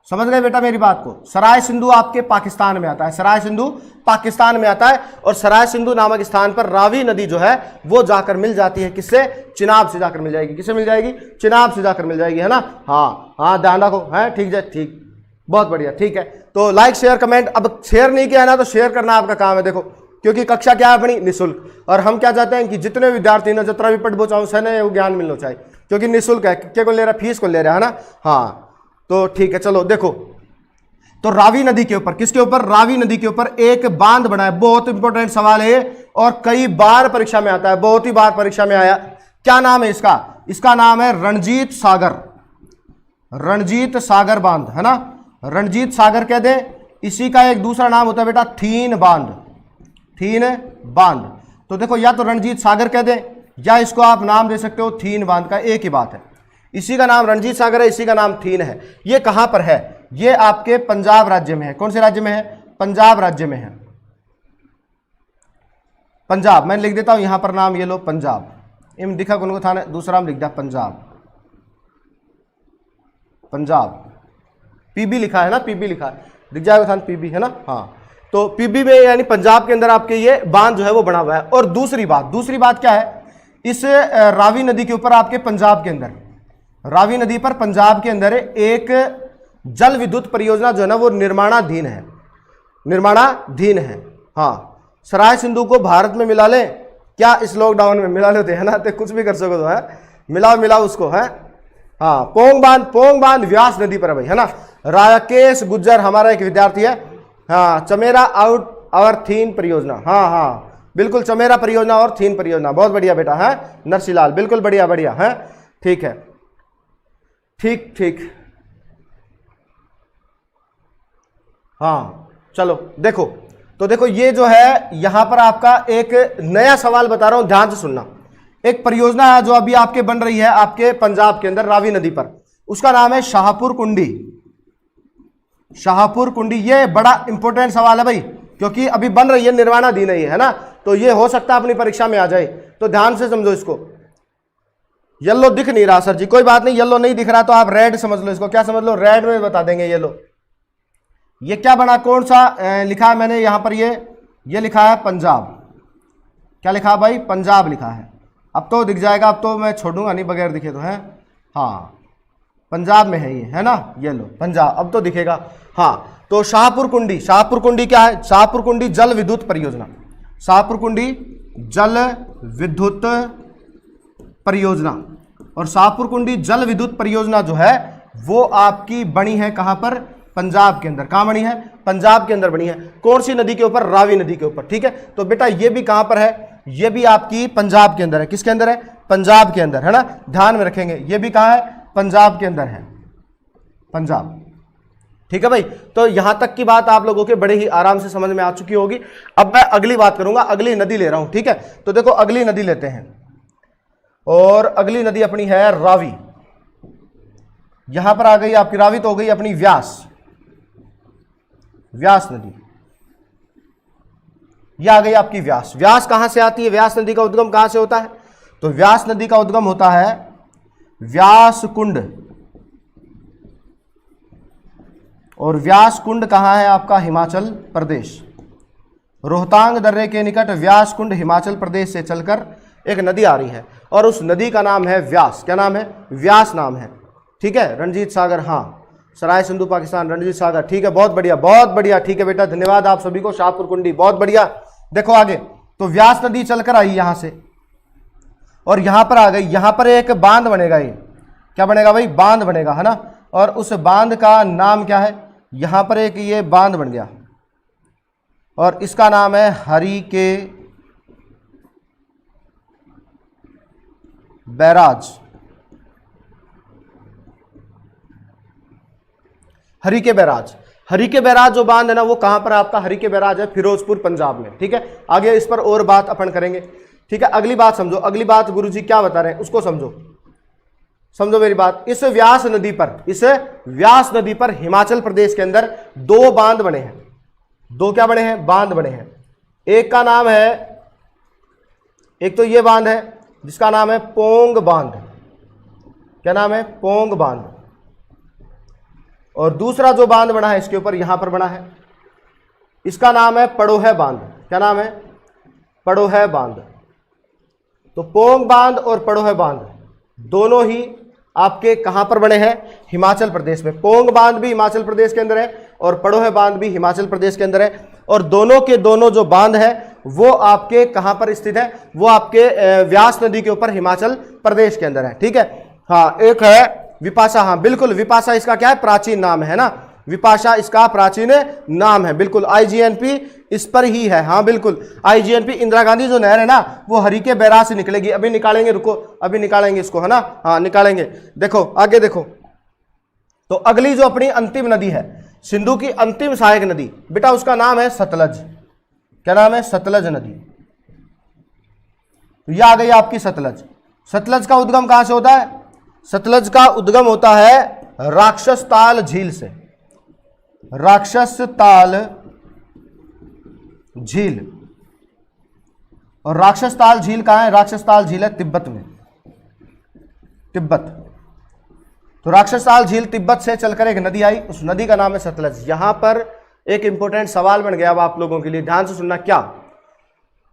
समझ गए बेटा मेरी बात को। सराय सिंधु आपके पाकिस्तान में आता है, सराय सिंधु पाकिस्तान में आता है, और सराय सिंधु नामक स्थान पर रावी नदी जो है वो जाकर मिल जाती है। किससे, चिनाब से जाकर मिल जाएगी। किससे मिल जाएगी, चिनाब से जाकर मिल जाएगी, है ना। हाँ हाँ ध्यान रखो, है ठीक है, ठीक, बहुत बढ़िया, ठीक है। तो लाइक शेयर कमेंट, अब शेयर नहीं किया ना तो शेयर करना आपका काम है। देखो क्योंकि कक्षा क्या है अपनी, निःशुल्क, और हम क्या चाहते हैं कि जितने विद्यार्थी ने जितना भी पढ़ बोचाओ सने वो ज्ञान मिलना चाहिए, क्योंकि निःशुल्क है। क्या को ले रहा है, फीस को ले रहा है ना। हाँ तो ठीक है चलो देखो, तो रावी नदी के ऊपर, किसके ऊपर, रावी नदी के ऊपर एक बांध बना है। बहुत इंपॉर्टेंट सवाल है और कई बार परीक्षा में आता है, बहुत ही बार परीक्षा में आया। क्या नाम है इसका, इसका नाम है रणजीत सागर, रणजीत सागर बांध, है ना। रणजीत सागर कह दे। इसी का एक दूसरा नाम होता है बेटा थीन बांध, थीन बांध। तो देखो या तो रणजीत सागर कह दे या इसको आप नाम दे सकते हो थीन बांध का, एक ही बात है। इसी का नाम रणजीत सागर है, इसी का नाम थीन है। ये कहां पर है, ये आपके पंजाब राज्य में है। कौन से राज्य में है, पंजाब राज्य में है, पंजाब। मैं लिख देता हूं यहां पर नाम, ये लो पंजाब, इम दिखा को थाना, दूसरा लिख दिया पंजाब, पंजाब। पीबी लिखा है ना, पीबी लिखा है, दिख जाएगा थाना पीबी, है ना। हाँ तो पीबी में यानी पंजाब के अंदर आपके ये बांध जो है वो बना हुआ है। और दूसरी बात क्या है, इस रावी नदी के ऊपर आपके पंजाब के अंदर, रावी नदी पर पंजाब के अंदर एक जल विद्युत परियोजना जो है ना वो निर्माणाधीन है, निर्माणाधीन है। हाँ सराय सिंधु को भारत में मिला ले, क्या इस लॉकडाउन में मिला लेते हैं ना, तो कुछ भी कर सको तो है, मिलाओ उसको, है। हाँ पोंग बांध व्यास नदी पर है भाई, है ना। राकेश गुज्जर हमारा एक विद्यार्थी है। हाँ चमेरा आउट आवर थीन परियोजना, हाँ बिल्कुल, चमेरा परियोजना और थीन परियोजना, बहुत बढ़िया बेटा, है नरसिलाल, बिल्कुल बढ़िया है, ठीक है, ठीक। हाँ चलो देखो, तो देखो ये जो है यहां पर आपका एक नया सवाल बता रहा हूं, ध्यान से सुनना। एक परियोजना है जो अभी आपके बन रही है आपके पंजाब के अंदर रावी नदी पर, उसका नाम है शाहपुर कुंडी, शाहपुर कुंडी। ये बड़ा इंपॉर्टेंट सवाल है भाई, क्योंकि अभी बन रही है, निर्माणाधीन है ना, तो ये हो सकता है अपनी परीक्षा में आ जाए, तो ध्यान से समझो इसको। येलो दिख नहीं रहा सर जी, कोई बात नहीं, येलो नहीं दिख रहा तो आप रेड समझ लो इसको। क्या समझ लो, रेड में बता देंगे। येलो, ये क्या बना, कौन सा लिखा है मैंने यहां पर, ये लिखा है पंजाब। क्या लिखा है भाई, पंजाब लिखा है। अब तो दिख जाएगा, अब तो मैं छोड़ूंगा नहीं बगैर दिखे तो, है। हाँ पंजाब में है ये, है ना, ये लो पंजाब, अब तो दिखेगा। हाँ तो शाहपुर कुंडी क्या है, शाहपुर कुंडी जल विद्युत परियोजना, शाहपुर कुंडी जल विद्युत परियोजना। और शाहपुर कुंडी जल विद्युत परियोजना जो है वो आपकी बनी है कहां पर, पंजाब के अंदर। कहां बनी है, पंजाब के अंदर बनी है। कौन सी नदी के ऊपर, रावी नदी के ऊपर, ठीक है। तो बेटा ये भी कहां पर है, ये भी आपकी पंजाब के अंदर है। किसके अंदर है, पंजाब के अंदर, है ना, ध्यान में रखेंगे। ये भी कहां है, पंजाब के अंदर है, पंजाब, ठीक है भाई। तो यहां तक की बात आप लोगों के बड़े ही आराम से समझ में आ चुकी होगी। अब मैं अगली बात करूंगा, अगली नदी ले रहा हूं, ठीक है। तो देखो अगली नदी लेते हैं, और अगली नदी अपनी है रावी। यहां पर आ गई आपकी रावी, तो हो गई अपनी व्यास, व्यास नदी, ये आ गई आपकी व्यास। व्यास कहाँ से आती है, व्यास नदी का उद्गम कहाँ से होता है? तो व्यास नदी का उद्गम होता है व्यास कुंड, और व्यास कुंड कहाँ है आपका? हिमाचल प्रदेश। रोहतांग दर्रे के निकट व्यास कुंड हिमाचल प्रदेश से चलकर एक नदी आ रही है और उस नदी का नाम है व्यास। क्या नाम है? व्यास नाम है। ठीक है, रणजीत सागर, हाँ, सराय सिंधु पाकिस्तान, रणजीत सागर, ठीक है, बहुत बढ़िया बहुत बढ़िया, ठीक है बेटा, धन्यवाद आप सभी को। शाहपुर कुंडी, बहुत बढ़िया। देखो आगे, तो व्यास नदी चलकर आई यहां से और यहां पर आ गई, यहां पर एक बांध बनेगा। ये क्या बनेगा भाई? बांध बनेगा, है ना। और उस बांध का नाम क्या है? यहां पर एक ये बांध बन गया और इसका नाम है हरि के बैराज। हरि के बैराज, हरि के बैराज जो बांध है ना, वो कहां पर आपका? हरि के बैराज है फिरोजपुर, पंजाब में। ठीक है, आगे इस पर और बात अपन करेंगे। ठीक है, अगली बात समझो, अगली बात गुरुजी क्या बता रहे हैं उसको समझो, समझो मेरी बात। इस व्यास नदी पर, इस व्यास नदी पर हिमाचल प्रदेश के अंदर दो बांध बने हैं। दो क्या बने हैं? बांध बने हैं। एक का नाम है, एक तो ये बांध है जिसका नाम है पोंग बांध। क्या नाम है? पोंग बांध। और दूसरा जो बांध बना है इसके ऊपर, यहां पर बना है, इसका नाम है पड़ोह बांध। क्या नाम है? पड़ोह बांध। तो पोंग बांध और पड़ोह बांध दोनों ही आपके कहां पर बने हैं? हिमाचल प्रदेश में। पोंग बांध भी हिमाचल प्रदेश के अंदर है और पड़ोह बांध भी हिमाचल प्रदेश के अंदर है। और दोनों के दोनों जो बांध है वो आपके कहां पर स्थित है? वो आपके व्यास नदी के ऊपर हिमाचल प्रदेश के अंदर है। ठीक है, हाँ, एक है विपाशा, हाँ बिल्कुल, विपाशा इसका क्या है? प्राचीन नाम है ना, विपाशा इसका प्राचीन नाम है, बिल्कुल। आईजीएनपी इस पर ही है, हाँ बिल्कुल। आईजीएनपी इंदिरा गांधी जो नहर है ना, वो हरि के बैराज से निकलेगी। अभी निकालेंगे, रुको, अभी निकालेंगे इसको, है ना, हाँ निकालेंगे। देखो आगे देखो, तो अगली जो अपनी अंतिम नदी है, सिंधु की अंतिम सहायक नदी, बेटा उसका नाम है सतलज। क्या नाम है? सतलज नदी। तो यह आ गई आपकी सतलज। सतलज का उद्गम कहां से होता है? सतलज का उद्गम होता है राक्षस ताल झील से। राक्षस ताल झील, और राक्षस ताल झील कहां है? राक्षस ताल झील है तिब्बत में, तिब्बत। तो राक्षस ताल झील तिब्बत से चलकर एक नदी आई, उस नदी का नाम है सतलज। यहां पर एक इंपॉर्टेंट सवाल बन गया अब आप लोगों के लिए, ध्यान से सुनना। क्या?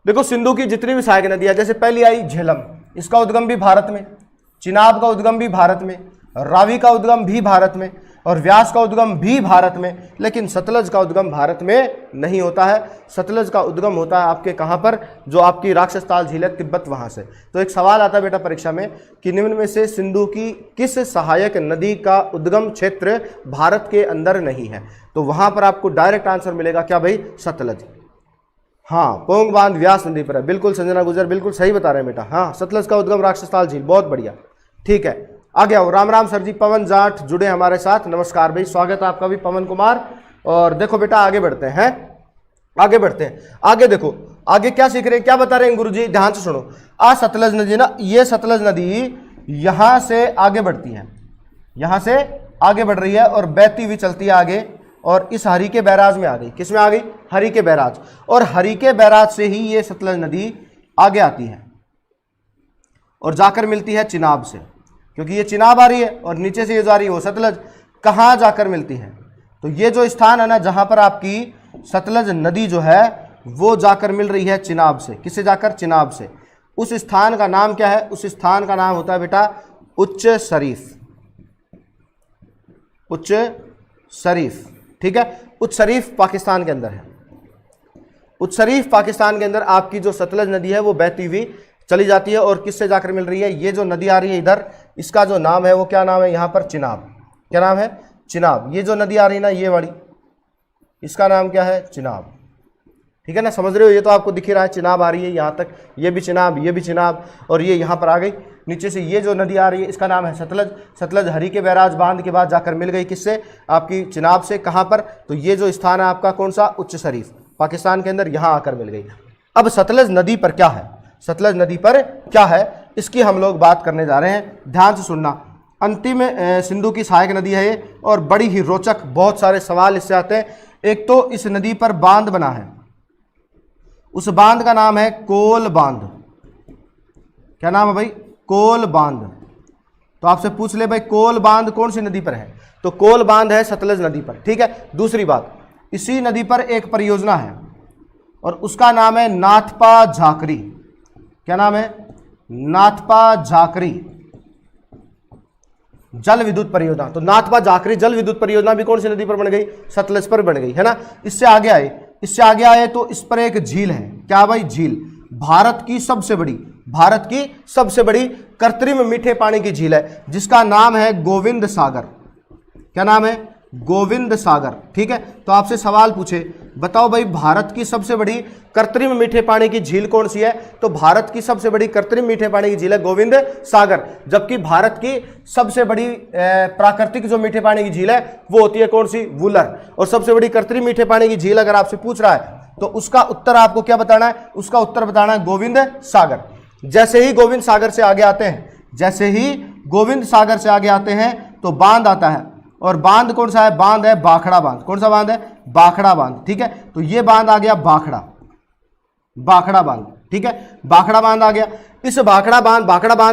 देखो सिंधु की जितनी भी सहायक नदियां, जैसे पहली आई झेलम, इसका उद्गम भी भारत में, चिनाब का उद्गम भी भारत में, रावी का उद्गम भी भारत में, और व्यास का उद्गम भी भारत में, लेकिन सतलज का उद्गम भारत में नहीं होता है। सतलज का उद्गम होता है आपके कहां पर? जो आपकी राक्षस ताल झील है तिब्बत, वहां से। तो एक सवाल आता है बेटा परीक्षा में कि निम्न में से सिंधु की किस सहायक नदी का उद्गम क्षेत्र भारत के अंदर नहीं है? तो वहां पर आपको डायरेक्ट आंसर मिलेगा क्या भाई? सतलज। हाँ, पोंग बांध व्यास नदी पर है, बिल्कुल संजना गुजर, बिल्कुल सही बता रहे हैं बेटा। हाँ, सतलज का उद्गम राक्षस ताल झील, बहुत बढ़िया। ठीक है, आगे आओ। राम राम सर जी, पवन जाट जुड़े हमारे साथ, नमस्कार भाई, स्वागत है आपका भी पवन कुमार। और देखो बेटा आगे बढ़ते हैं, आगे बढ़ते हैं। आगे देखो, आगे क्या सीख रहे हैं, क्या बता रहे हैं गुरुजी, ध्यान से सुनो। सतलज नदी ना, ये सतलज नदी यहां से आगे बढ़ती है, यहां से आगे बढ़ रही है और बहती हुई चलती है आगे, और इस हरि के बैराज में आ गई। किस में आ गई? हरि के बैराज। और हरि के बैराज से ही ये सतलज नदी आगे आती है और जाकर मिलती है चिनाब से, क्योंकि ये चिनाब आ रही है और नीचे से ये जो आ रही है वो सतलज। कहाँ जाकर मिलती है? तो ये जो स्थान है ना, जहां पर आपकी सतलज नदी जो है वो जाकर मिल रही है चिनाब से। किससे जाकर? चिनाब से। उस स्थान का नाम क्या है? उस स्थान का नाम होता है बेटा उच्च शरीफ। उच्च शरीफ, ठीक है। उच्च शरीफ पाकिस्तान के अंदर है। उच्च शरीफ पाकिस्तान के अंदर आपकी जो सतलज नदी है वो बहती हुई चली जाती है और किससे जाकर मिल रही है? ये जो नदी आ रही है इधर, इसका जो नाम है वो क्या नाम है? यहाँ पर चिनाब। क्या नाम है? चिनाब। ये जो नदी आ रही है ना, ये वाली, इसका नाम क्या है? चिनाब। ठीक है ना, समझ रहे हो? ये तो आपको दिख ही रहा है, चिनाब आ रही है यहाँ तक, ये भी चिनाब, ये भी चिनाब, और ये यहाँ पर आ गई नीचे से। ये जो नदी आ रही है इसका नाम है सतलज। सतलज हरि के बैराज बांध के बाद जाकर मिल गई किससे? आपकी चिनाब से। कहाँ पर? तो ये जो स्थान है आपका कौन सा? उच्च शरीफ पाकिस्तान के अंदर, यहाँ आकर मिल गई। अब सतलज नदी पर क्या है? सतलज नदी पर क्या है, इसकी हम लोग बात करने जा रहे हैं, ध्यान से सुनना। अंतिम सिंधु की सहायक नदी है ये, और बड़ी ही रोचक बहुत सारे सवाल इससे आते हैं। एक तो इस नदी पर बांध बना है, उस बांध का नाम है कोल बांध। क्या नाम है भाई? कोल बांध। तो आपसे पूछ ले भाई कोल बांध कौन सी नदी पर है, तो कोल बांध है सतलज नदी पर। ठीक है। दूसरी बात, इसी नदी पर एक परियोजना है और उसका नाम है नाथपा झाकरी। क्या नाम है? नाथपा झाकरी जल विद्युत परियोजना। तो नाथपा झाकरी जल विद्युत परियोजना भी कौन सी नदी पर बन गई? सतलज पर बन गई, है ना। इससे आगे आए तो इस पर एक झील है। क्या भाई? झील। भारत की सबसे बड़ी कृत्रिम मीठे पानी की झील है जिसका नाम है गोविंद सागर। क्या नाम है? गोविंद सागर। ठीक है। तो आपसे सवाल पूछे, बताओ भाई भारत की सबसे बड़ी कृत्रिम मीठे पानी की झील कौन सी है? तो भारत की सबसे बड़ी कृत्रिम मीठे पानी की झील है गोविंद सागर। जबकि भारत की सबसे बड़ी प्राकृतिक जो मीठे पानी की झील है वो होती है कौन सी? वुलर। और सबसे बड़ी कृत्रिम मीठे पानी की झील अगर आपसे पूछ रहा है तो उसका उत्तर आपको क्या बताना है? उसका उत्तर बताना है गोविंद सागर। जैसे ही गोविंद सागर से आगे आते हैं तो बांध आता है, और बांध कौन सा है? बांध है भाखड़ा बांध। कौन सा बांध है? भाखड़ा बांध। ठीक है। तो ये बांध आ गया भाखड़ा बांध। ठीक है। भाखड़ा बांध आ गया। इस भाखड़ा बांध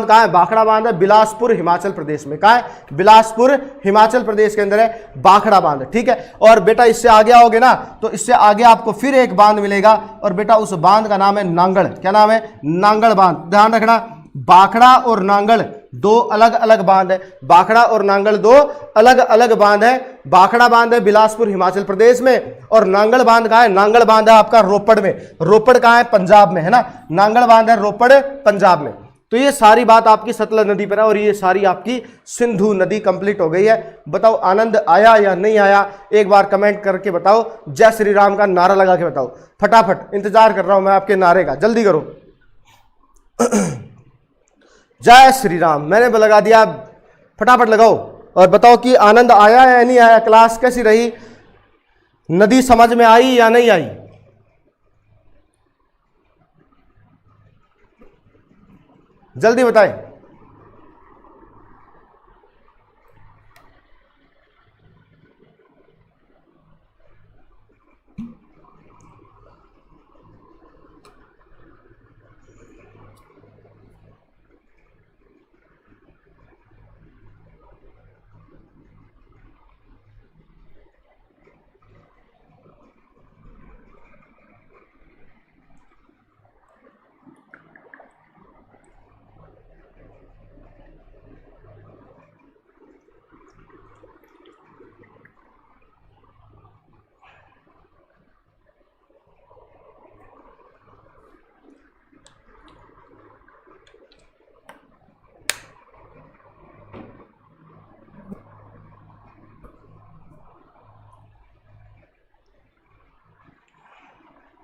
कहाँ है? भाखड़ा बांध है बिलासपुर हिमाचल प्रदेश में। कहाँ है? बिलासपुर हिमाचल प्रदेश के अंदर है भाखड़ा बांध। ठीक है। और बेटा इससे आगे आओगे ना तो इससे आगे आपको फिर एक बांध मिलेगा, और बेटा उस बांध का नाम है नांगल। क्या नाम है? नांगल बांध। ध्यान रखना, भाखड़ा और नांगल दो अलग अलग बांध है। भाखड़ा और नांगल दो अलग अलग बांध है। भाखड़ा बांध है बिलासपुर हिमाचल प्रदेश में, और नांगल बांध कहाँ है? नांगल बांध है आपका रोपड़ में। रोपड़ कहाँ है? पंजाब में, है ना। नांगल बांध है रोपड़ पंजाब में। तो ये सारी बात आपकी सतलज नदी पर है, और ये सारी आपकी सिंधु नदी कंप्लीट हो गई है। बताओ आनंद आया या नहीं आया? एक बार कमेंट करके बताओ। जय श्री राम का नारा लगा के बताओ फटाफट। इंतजार कर रहा हूं मैं आपके नारे का, जल्दी करो। जय श्री राम मैंने लगा दिया, फटाफट लगाओ और बताओ कि आनंद आया या नहीं आया। क्लास कैसी रही? नदी समझ में आई या नहीं आई? जल्दी बताएं।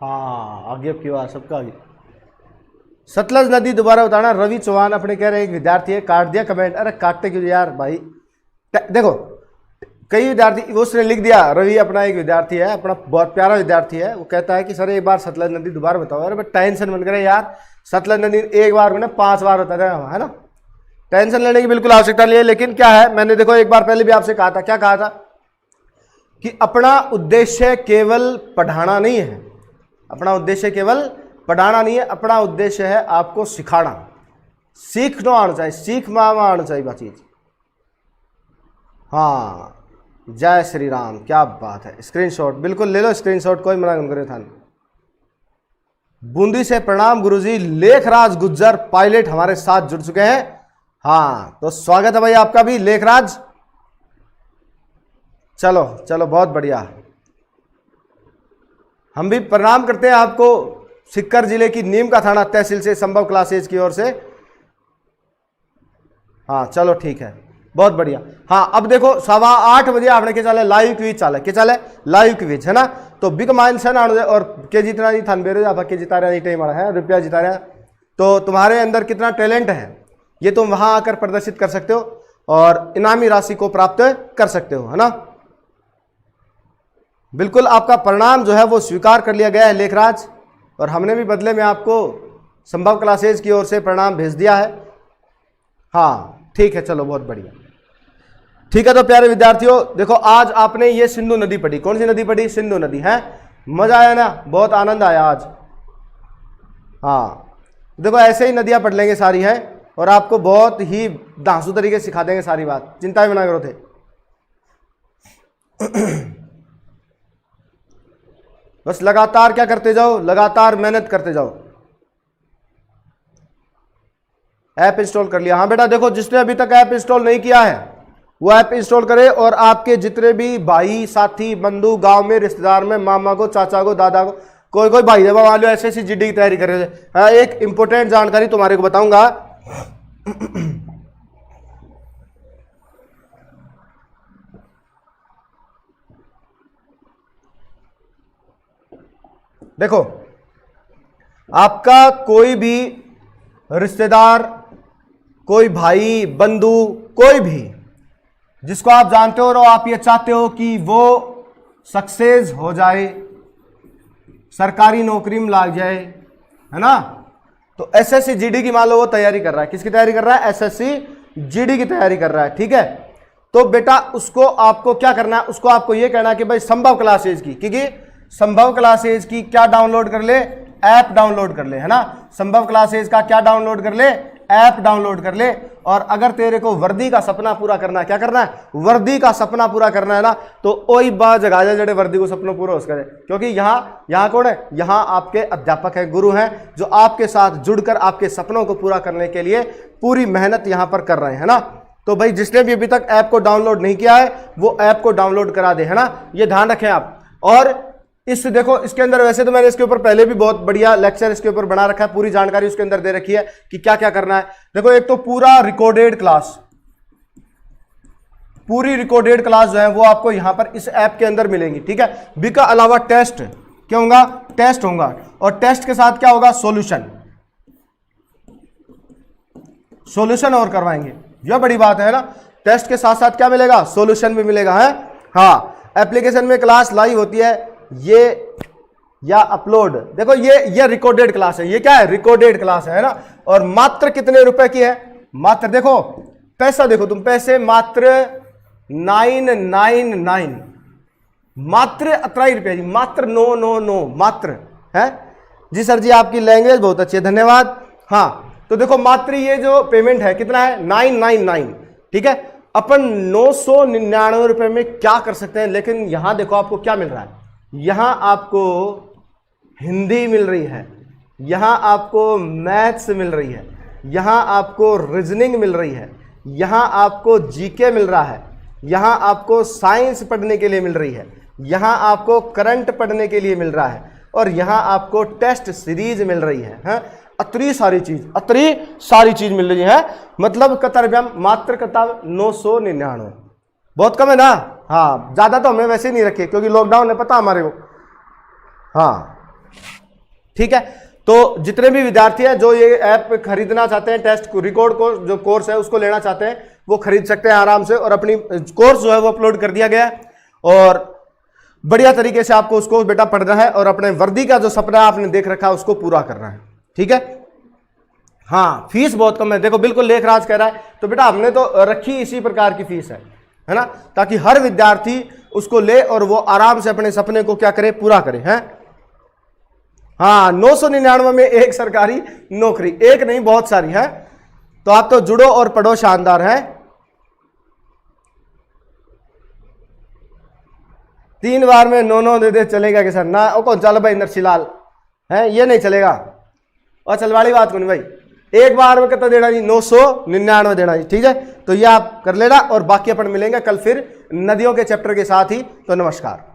हाँ आगे अब की बात सबका आगे। सतलज नदी दोबारा बताना। रवि चौहान अपने कह रहे हैं एक विद्यार्थी है, काट दिया कमेंट। अरे काटते क्यों यार भाई? देखो कई विद्यार्थी, वो उसने लिख दिया, रवि अपना एक विद्यार्थी है, अपना बहुत प्यारा विद्यार्थी है, वो कहता है कि सर एक बार सतलज नदी दोबारा बताओ। अरे टेंशन बन करे यार, सतलज नदी एक बार में ना 5 बार बताते हैं, है ना। टेंशन लेने की बिल्कुल आवश्यकता नहीं है। लेकिन क्या है, मैंने देखो एक बार पहले भी आपसे कहा था, क्या कहा था कि अपना उद्देश्य केवल पढ़ाना नहीं है। अपना उद्देश्य केवल पढ़ाना नहीं है, अपना उद्देश्य है आपको सिखाना, सीखना आना चाहिए, सीखना आना चाहिए बात चीज। हाँ जय श्री राम, क्या बात है। स्क्रीनशॉट बिल्कुल ले लो, स्क्रीनशॉट कोई मना करे था। बूंदी से प्रणाम गुरुजी, लेखराज गुज्जर पायलट हमारे साथ जुड़ चुके हैं। हाँ तो स्वागत है भाई आपका भी लेखराज। चलो चलो बहुत बढ़िया, हम भी प्रणाम करते हैं आपको सिक्कर जिले की नीम का थाना तहसील से संभव क्लासेज की ओर से। हाँ चलो ठीक है, बहुत बढ़िया। हाँ अब देखो 8:15 बजे आपने क्या चला लाइव क्विज चाले, क्या चाले लाइव क्विज, है ना। तो बिग माइंड सन और के जितना जी थान बेरो आप के जिता रहे टाइम है रुपया जिता रहे, तो तुम्हारे अंदर कितना टैलेंट है ये तुम वहां आकर प्रदर्शित कर सकते हो और इनामी राशि को प्राप्त कर सकते हो, है ना। बिल्कुल आपका परिणाम जो है वो स्वीकार कर लिया गया है लेखराज, और हमने भी बदले में आपको संभव क्लासेज की ओर से परिणाम भेज दिया है। हाँ ठीक है चलो बहुत बढ़िया, ठीक है। तो प्यारे विद्यार्थियों देखो आज आपने ये सिंधु नदी पढ़ी, कौन सी नदी पढ़ी? सिंधु नदी है। मजा आया ना, बहुत आनंद आया आज। हाँ देखो ऐसे ही नदियाँ पढ़ लेंगे सारी हैं और आपको बहुत ही धांसू तरीके से सिखा देंगे सारी बात, चिंता भी ना करो थे। बस लगातार क्या करते जाओ, लगातार मेहनत करते जाओ। ऐप इंस्टॉल कर लिया? हाँ बेटा देखो, जिसने अभी तक ऐप इंस्टॉल नहीं किया है वो ऐप इंस्टॉल करे और आपके जितने भी भाई साथी बंधु गांव में रिश्तेदार में मामा को चाचा को दादा को कोई कोई भाई जब मान लो ऐसे जीडी की तैयारी कर रहे थे, एक इंपॉर्टेंट जानकारी तुम्हारे को बताऊंगा। देखो आपका कोई भी रिश्तेदार, कोई भाई बंधु, कोई भी जिसको आप जानते हो और आप ये चाहते हो कि वो सक्सेस हो जाए, सरकारी नौकरी में लग जाए, है ना, तो एसएससी जीडी की मान लो वो तैयारी कर रहा है। किसकी तैयारी कर रहा है? एसएससी जीडी की तैयारी कर रहा है, ठीक है। तो बेटा उसको आपको क्या करना है, उसको आपको ये कहना है कि भाई संभव क्लासेज की, क्योंकि संभव क्लासेज की क्या डाउनलोड कर ले, ऐप डाउनलोड कर ले, है ना। संभव क्लासेज का क्या डाउनलोड कर ले, ऐप डाउनलोड कर ले। और अगर तेरे को वर्दी का सपना पूरा करना है, क्या करना है, वर्दी का सपना पूरा करना है ना, तो वही बात जगह जा जड़े वर्दी को सपना पूरा हो सके। क्योंकि यहाँ कौन है, यहाँ आपके अध्यापक हैं, गुरु हैं, जो आपके साथ जुड़कर आपके सपनों को पूरा करने के लिए पूरी मेहनत यहाँ पर कर रहे हैं, है ना। तो भाई जिसने भी अभी तक ऐप को डाउनलोड नहीं किया है वो ऐप को डाउनलोड करा दे, है ना, ये ध्यान रखें आप। और इस देखो इसके अंदर वैसे तो मैंने इसके ऊपर पहले भी बहुत बढ़िया लेक्चर इसके ऊपर बना रखा है, पूरी जानकारी उसके अंदर दे रखी है कि क्या क्या करना है। देखो एक तो पूरा रिकॉर्डेड क्लास, पूरी रिकॉर्डेड क्लास जो है वो आपको यहां पर इस ऐप के अंदर मिलेंगी, ठीक है। बी का अलावा टेस्ट क्या होगा, टेस्ट होगा, और टेस्ट के साथ क्या होगा, सॉल्यूशन, सॉल्यूशन और करवाएंगे। यह बड़ी बात है ना, टेस्ट के साथ साथ क्या मिलेगा, सॉल्यूशन भी मिलेगा, है। हाँ एप्लीकेशन में क्लास लाइव होती है ये या अपलोड। देखो ये रिकॉर्डेड क्लास है, ये क्या है, रिकॉर्डेड क्लास है ना। और मात्र कितने रुपए की है, मात्र देखो पैसा देखो तुम, पैसे मात्र 999, मात्र 18 रुपए जी, मात्र 999 मात्र, है जी। सर जी आपकी लैंग्वेज बहुत अच्छी है, धन्यवाद। हाँ तो देखो मात्र ये जो पेमेंट है कितना है, 999, ठीक है। अपन 999 रुपए में क्या कर सकते हैं, लेकिन यहां देखो आपको क्या मिल रहा है, यहां आपको हिंदी मिल रही है, यहां आपको मैथ्स मिल रही है, यहां आपको रीजनिंग मिल रही है, यहां आपको जीके मिल रहा है, यहां आपको साइंस पढ़ने के लिए मिल रही है, यहां आपको करंट पढ़ने के लिए मिल रहा है, और यहां आपको टेस्ट सीरीज मिल रही है। अतरी सारी चीज मिल रही है। मतलब कतरब्यम मात्र कताब 999, बहुत कम है ना। हाँ ज्यादा तो हमें वैसे नहीं रखे क्योंकि लॉकडाउन है, पता हमारे को। हाँ ठीक है, तो जितने भी विद्यार्थी हैं जो ये ऐप खरीदना चाहते हैं, टेस्ट रिकॉर्ड को जो कोर्स है उसको लेना चाहते हैं वो खरीद सकते हैं आराम से, और अपनी कोर्स जो है वो अपलोड कर दिया गया है, और बढ़िया तरीके से आपको उसको बेटा पढ़ना है और अपने वर्दी का जो सपना आपने देख रखा है उसको पूरा करना है, ठीक है। हाँ फीस बहुत कम है, देखो बिल्कुल लेखराज कह रहा है, तो बेटा हमने तो रखी इसी प्रकार की फीस है ना, ताकि हर विद्यार्थी उसको ले और वो आराम से अपने सपने को क्या करे, पूरा करे, हैं। हाँ 999 में एक सरकारी नौकरी, एक नहीं बहुत सारी है। तो आप तो जुड़ो और पढ़ो, शानदार है। 3 बार में 9 दे दे चलेगा कि सर ना, ओ कौन चल भाई नरसिलाल है, ये नहीं चलेगा। और चलवाड़ी बात कौन भाई, एक बार में कितना देना जी, 999 देना जी, ठीक है। तो ये आप कर लेना, और बाकी अपन मिलेंगे कल फिर नदियों के चैप्टर के साथ ही। तो नमस्कार।